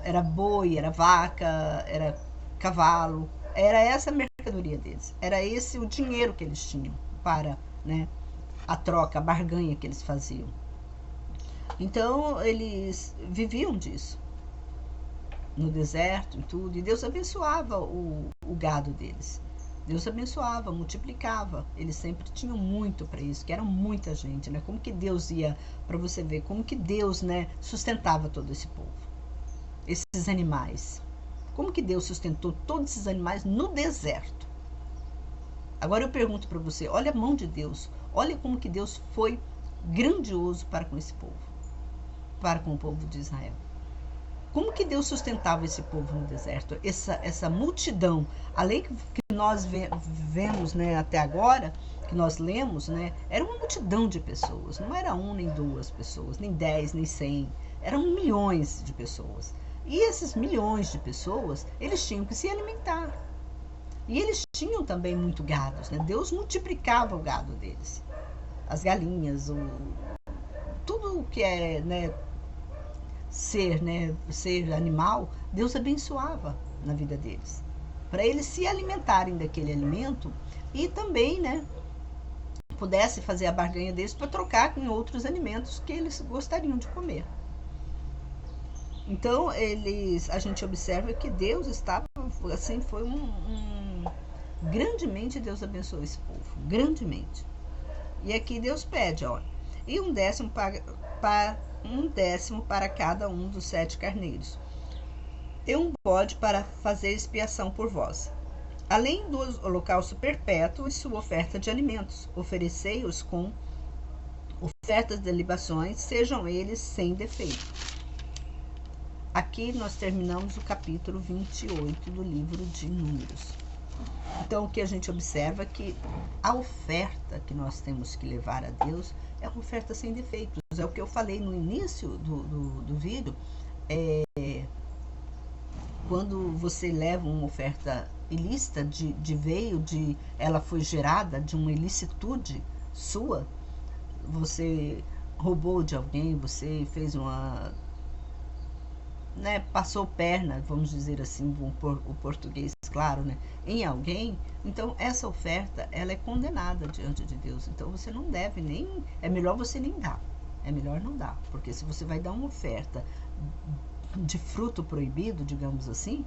S1: era boi, era vaca, era cavalo. Era essa a mercadoria deles. Era esse o dinheiro que eles tinham para, né, a troca, a barganha que eles faziam. Então eles viviam disso, no deserto e tudo, e Deus abençoava o gado deles. Deus abençoava, multiplicava. Eles sempre tinham muito para isso, que era muita gente, né? Como que Deus ia, para você ver, como que Deus, né, sustentava todo esse povo, esses animais. Como que Deus sustentou todos esses animais no deserto? Agora eu pergunto para você, olha a mão de Deus, olha como que Deus foi grandioso para com esse povo, para com o povo de Israel. Como que Deus sustentava esse povo no deserto? Essa multidão, além que nós vemos, né, até agora, que nós lemos, né, era uma multidão de pessoas. Não era uma nem duas pessoas, nem 10, nem 100. Eram milhões de pessoas. E esses milhões de pessoas, eles tinham que se alimentar. E eles tinham também muito gados, né? Deus multiplicava o gado deles. As galinhas, tudo o que é, né, ser animal, Deus abençoava na vida deles, para eles se alimentarem daquele alimento e também, né, pudesse fazer a barganha deles para trocar com outros alimentos que eles gostariam de comer. Então a gente observa que Deus estava, assim, grandemente Deus abençoou esse povo, grandemente. E aqui Deus pede, ó, e um décimo para cada um dos 7 carneiros, e um bode para fazer expiação por vós. Além do holocausto perpétuo e sua oferta de alimentos, oferecei-os com ofertas de libações, sejam eles sem defeito. Aqui nós terminamos o capítulo 28 do livro de Números. Então, o que a gente observa é que a oferta que nós temos que levar a Deus é uma oferta sem defeitos. É o que eu falei no início do vídeo. Quando você leva uma oferta ilícita, ela foi gerada de uma ilicitude sua, você roubou de alguém, você fez passou perna, vamos dizer assim, o português claro, né, em alguém, então essa oferta, ela é condenada diante de Deus. Então você não deve nem, é melhor você nem dar, é melhor não dar, porque se você vai dar uma oferta de fruto proibido, digamos assim,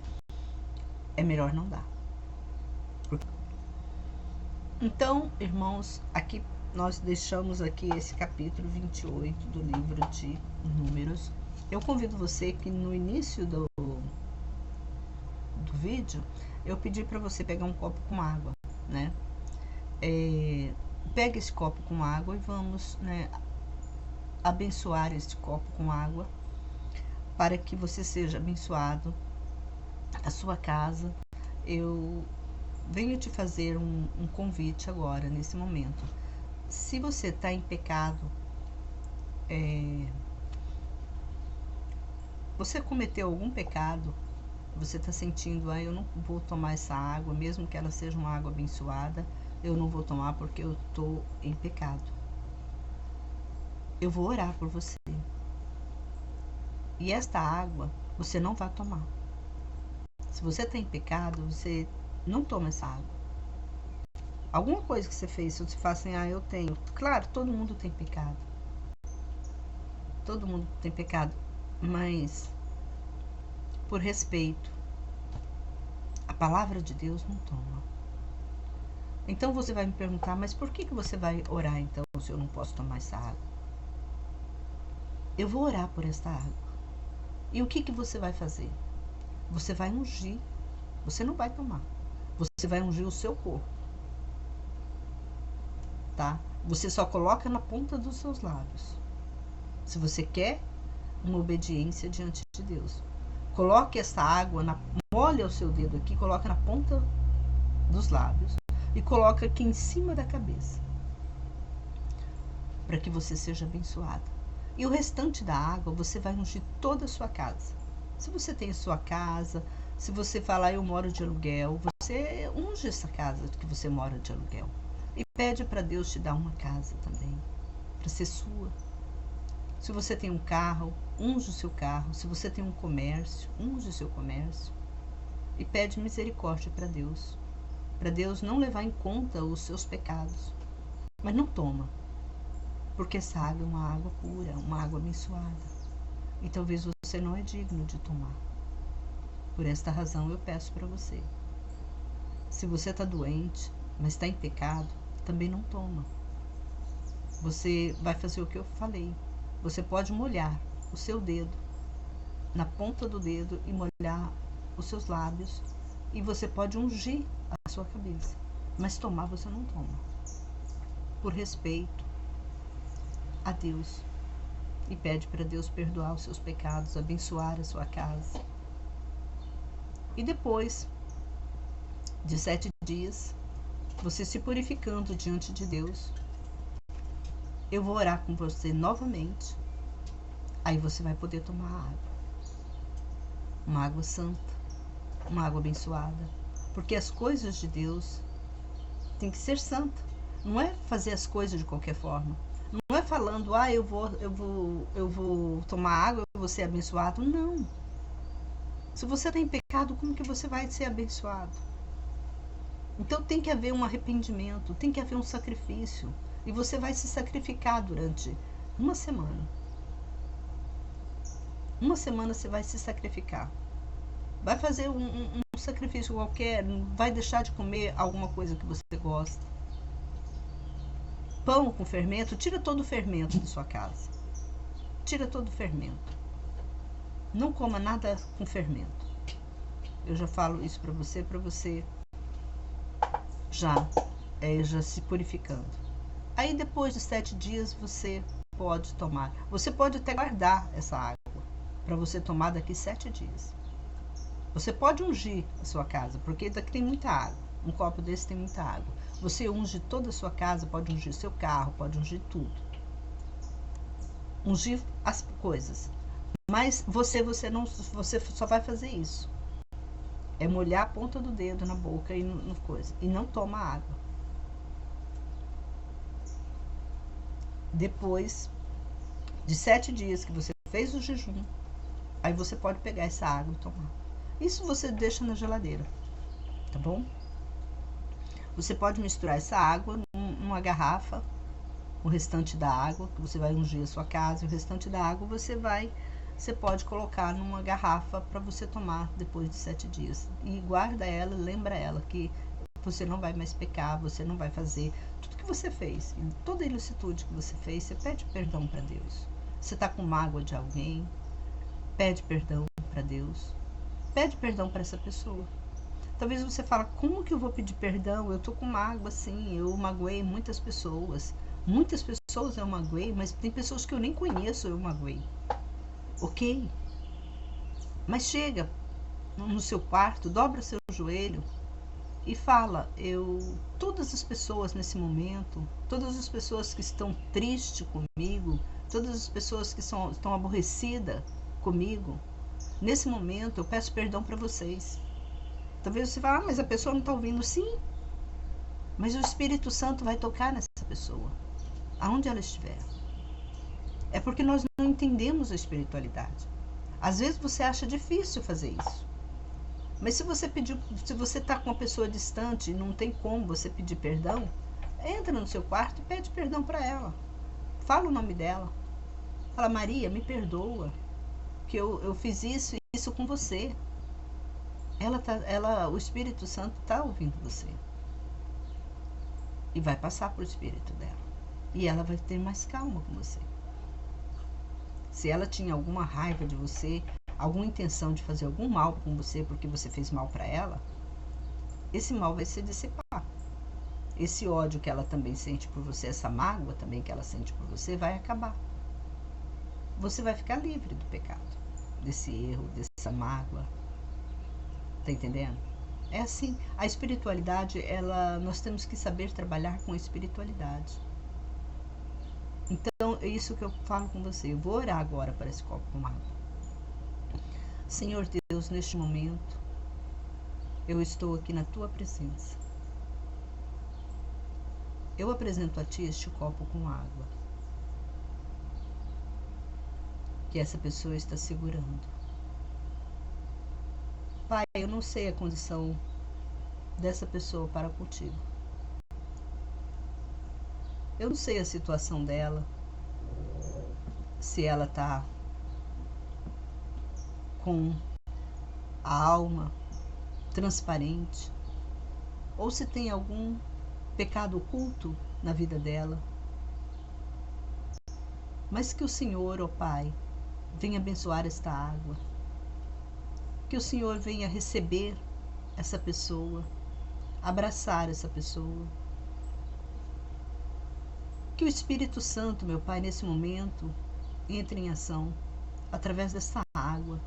S1: é melhor não dar. Então, irmãos, aqui nós deixamos aqui esse capítulo 28 do livro de Números. Eu convido você que no início do vídeo, eu pedi para você pegar um copo com água, né? Pega esse copo com água e vamos, né, abençoar este copo com água, para que você seja abençoado, a sua casa. Eu venho te fazer um convite agora, nesse momento. Se você está em pecado, você cometeu algum pecado, você está sentindo, eu não vou tomar essa água, mesmo que ela seja uma água abençoada, eu não vou tomar porque eu estou em pecado. Eu vou orar por você. E esta água você não vai tomar. Se você está em pecado, você não toma essa água. Alguma coisa que você fez, se você fala assim, eu tenho. Claro, todo mundo tem pecado. Todo mundo tem pecado. Mas, por respeito, a palavra de Deus não toma. Então você vai me perguntar, mas por que você vai orar então, se eu não posso tomar essa água? Eu vou orar por esta água. E o que você vai fazer? Você vai ungir. Você não vai tomar. Você vai ungir o seu corpo. Tá? Você só coloca na ponta dos seus lábios. Se você quer uma obediência diante de Deus. Coloque essa água, molha o seu dedo aqui, coloca na ponta dos lábios e coloca aqui em cima da cabeça, para que você seja abençoada. E o restante da água você vai ungir toda a sua casa. Se você tem a sua casa, se você falar, eu moro de aluguel, você unge essa casa que você mora de aluguel. E pede para Deus te dar uma casa também, para ser sua. Se você tem um carro, unge o seu carro. Se você tem um comércio, unge o seu comércio. E pede misericórdia para Deus não levar em conta os seus pecados. Mas não toma, porque essa água é uma água pura, uma água abençoada. E talvez você não é digno de tomar. Por esta razão eu peço para você. Se você está doente, mas está em pecado, também não toma. Você vai fazer o que eu falei. Você pode molhar o seu dedo, na ponta do dedo, e molhar os seus lábios. E você pode ungir a sua cabeça. Mas tomar você não toma. Por respeito a Deus. E pede para Deus perdoar os seus pecados, abençoar a sua casa. E depois de 7 dias, você se purificando diante de Deus, eu vou orar com você novamente. Aí você vai poder tomar água. Uma água santa, uma água abençoada. Porque as coisas de Deus tem que ser santa. Não é fazer as coisas de qualquer forma. Não é falando, eu vou tomar água, eu vou ser abençoado. Não. Se você está em pecado, como que você vai ser abençoado? Então tem que haver um arrependimento, tem que haver um sacrifício. E você vai se sacrificar durante uma semana. Uma semana você vai se sacrificar. Vai fazer um sacrifício qualquer, vai deixar de comer alguma coisa que você gosta. Pão com fermento, tira todo o fermento da sua casa. Tira todo o fermento. Não coma nada com fermento. Eu já falo isso para você já se purificando. Aí depois de 7 dias você pode tomar. Você pode até guardar essa água para você tomar daqui 7 dias. Você pode ungir a sua casa, porque daqui tem muita água. Um copo desse tem muita água. Você unge toda a sua casa, pode ungir seu carro, pode ungir tudo. Ungir as coisas. Mas você só vai fazer isso. É molhar a ponta do dedo na boca e no coisa. E não toma água. Depois de 7 dias que você fez o jejum, aí você pode pegar essa água e tomar. Isso você deixa na geladeira, tá bom? Você pode misturar essa água numa garrafa, o restante da água, que você vai ungir a sua casa, e o restante da água você pode colocar numa garrafa para você tomar depois de 7 dias. E guarda ela, lembra ela que você não vai mais pecar, você não vai fazer tudo que você fez, toda a ilicitude que você fez, você pede perdão para Deus. Você está com mágoa de alguém, pede perdão para Deus. Pede perdão para essa pessoa. Talvez você fale, como que eu vou pedir perdão? Eu tô com mágoa, sim, eu magoei muitas pessoas. Muitas pessoas eu magoei, mas tem pessoas que eu nem conheço, eu magoei. Ok? Mas chega no seu quarto, dobra seu joelho e fala, todas as pessoas nesse momento, todas as pessoas que estão tristes comigo, todas as pessoas que estão aborrecidas comigo, nesse momento eu peço perdão para vocês. Talvez você fale, mas a pessoa não está ouvindo. Sim, mas o Espírito Santo vai tocar nessa pessoa, aonde ela estiver. É porque nós não entendemos a espiritualidade. Às vezes você acha difícil fazer isso. Mas se você está com uma pessoa distante e não tem como você pedir perdão, entra no seu quarto e pede perdão para ela. Fala o nome dela. Fala, Maria, me perdoa, que eu fiz isso e isso com você. O Espírito Santo está ouvindo você. E vai passar para o espírito dela. E ela vai ter mais calma com você. Se ela tinha alguma raiva de você, alguma intenção de fazer algum mal com você porque você fez mal para ela, esse mal vai se dissipar. Esse ódio que ela também sente por você, essa mágoa também que ela sente por você, vai acabar. Você vai ficar livre do pecado, desse erro, dessa mágoa. Tá entendendo? É assim, a espiritualidade, nós temos que saber trabalhar com a espiritualidade. Então, é isso que eu falo com você. Eu vou orar agora para esse copo com água. Senhor Deus, neste momento, eu estou aqui na Tua presença. Eu apresento a Ti este copo com água, que essa pessoa está segurando. Pai, eu não sei a condição dessa pessoa para contigo. Eu não sei a situação dela, se ela está com a alma transparente, ou se tem algum pecado oculto na vida dela. Mas que o Senhor, ó Pai, venha abençoar esta água. Que o Senhor venha receber essa pessoa, abraçar essa pessoa. Que o Espírito Santo, meu Pai, nesse momento, entre em ação através dessa água.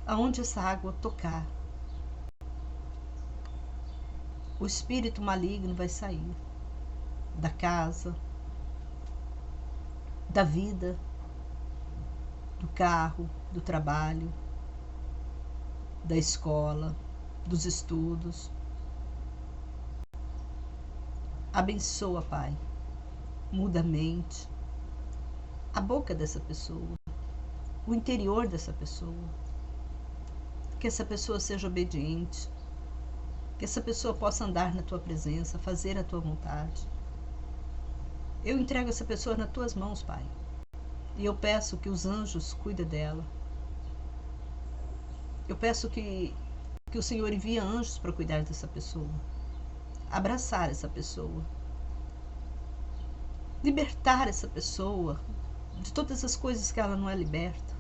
S1: Aonde essa água tocar, o espírito maligno vai sair da casa, da vida, do carro, do trabalho, da escola, dos estudos. Abençoa, Pai. Muda a mente, a boca dessa pessoa, o interior dessa pessoa. Que essa pessoa seja obediente, que essa pessoa possa andar na tua presença, fazer a tua vontade. Eu entrego essa pessoa nas tuas mãos, Pai. E eu peço que os anjos cuidem dela. Eu peço que o Senhor envie anjos para cuidar dessa pessoa. Abraçar essa pessoa. Libertar essa pessoa de todas as coisas que ela não é liberta.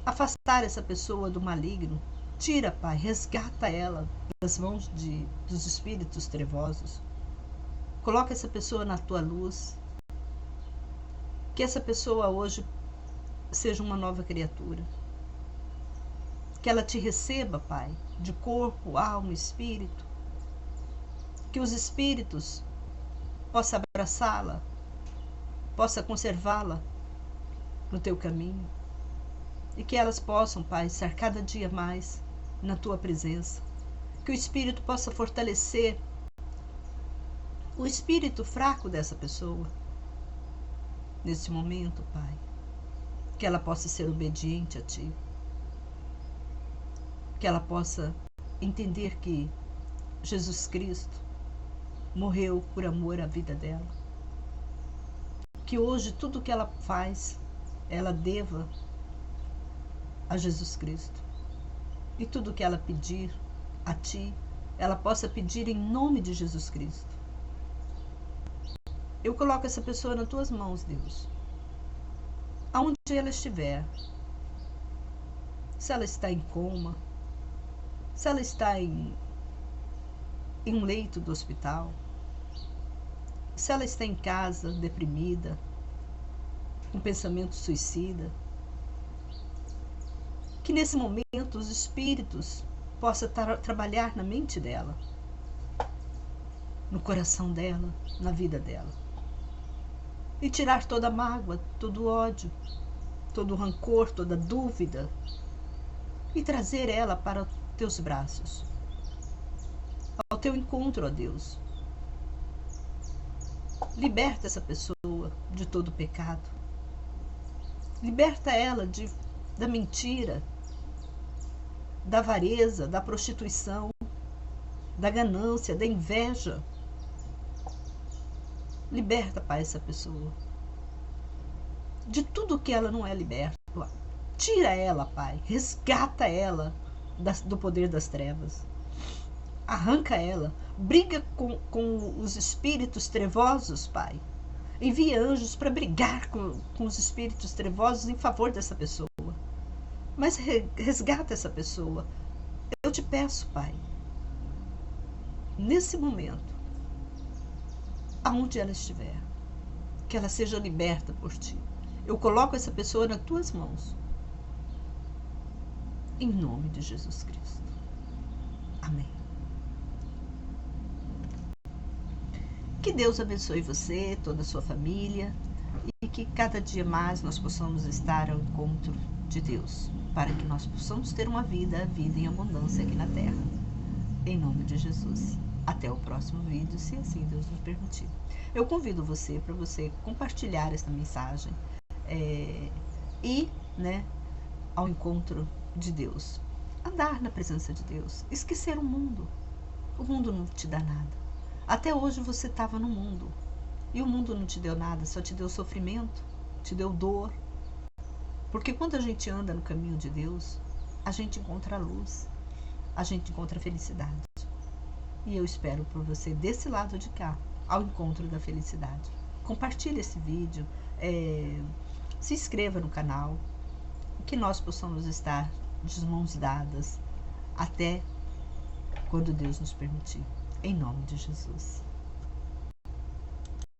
S1: Afastar essa pessoa do maligno. Tira, Pai, resgata ela das mãos dos espíritos trevosos. Coloca essa pessoa na tua luz. Que essa pessoa hoje seja uma nova criatura. Que ela te receba, Pai, de corpo, alma e espírito. Que os espíritos possam abraçá-la, possam conservá-la no teu caminho. E que elas possam, Pai, estar cada dia mais na tua presença. Que o espírito possa fortalecer o espírito fraco dessa pessoa. Nesse momento, Pai, que ela possa ser obediente a Ti, que ela possa entender que Jesus Cristo morreu por amor à vida dela, que hoje tudo que ela faz, ela deva a Jesus Cristo, e tudo que ela pedir a Ti, ela possa pedir em nome de Jesus Cristo. Eu coloco essa pessoa nas Tuas mãos, Deus. Aonde ela estiver, se ela está em coma, se ela está em um leito do hospital, se ela está em casa deprimida, com pensamento suicida, que nesse momento os espíritos possam trabalhar na mente dela, no coração dela, na vida dela. E tirar toda a mágoa, todo o ódio, todo o rancor, toda a dúvida. E trazer ela para os teus braços. Ao teu encontro, ó Deus. Liberta essa pessoa de todo o pecado. Liberta ela da mentira, da avareza, da prostituição, da ganância, da inveja. Liberta, Pai, essa pessoa de tudo que ela não é liberta. Tira ela, Pai. Resgata ela do poder das trevas. Arranca ela. Briga com os espíritos trevosos, Pai. Envia anjos para brigar com os espíritos trevosos em favor dessa pessoa. Mas resgata essa pessoa. Eu te peço, Pai, nesse momento, aonde ela estiver, que ela seja liberta por Ti. Eu coloco essa pessoa nas Tuas mãos. Em nome de Jesus Cristo. Amém. Que Deus abençoe você, toda a sua família, e que cada dia mais nós possamos estar ao encontro de Deus, para que nós possamos ter uma vida em abundância aqui na Terra. Em nome de Jesus. Até o próximo vídeo, se assim Deus nos permitir. Eu convido você para você compartilhar esta mensagem e, ao encontro de Deus. Andar na presença de Deus. Esquecer o mundo. O mundo não te dá nada. Até hoje você estava no mundo. E o mundo não te deu nada, só te deu sofrimento, te deu dor. Porque quando a gente anda no caminho de Deus, a gente encontra a luz, a gente encontra a felicidade. E eu espero por você desse lado de cá, ao encontro da felicidade. Compartilhe esse vídeo, se inscreva no canal, que nós possamos estar de mãos dadas até quando Deus nos permitir. Em nome de Jesus.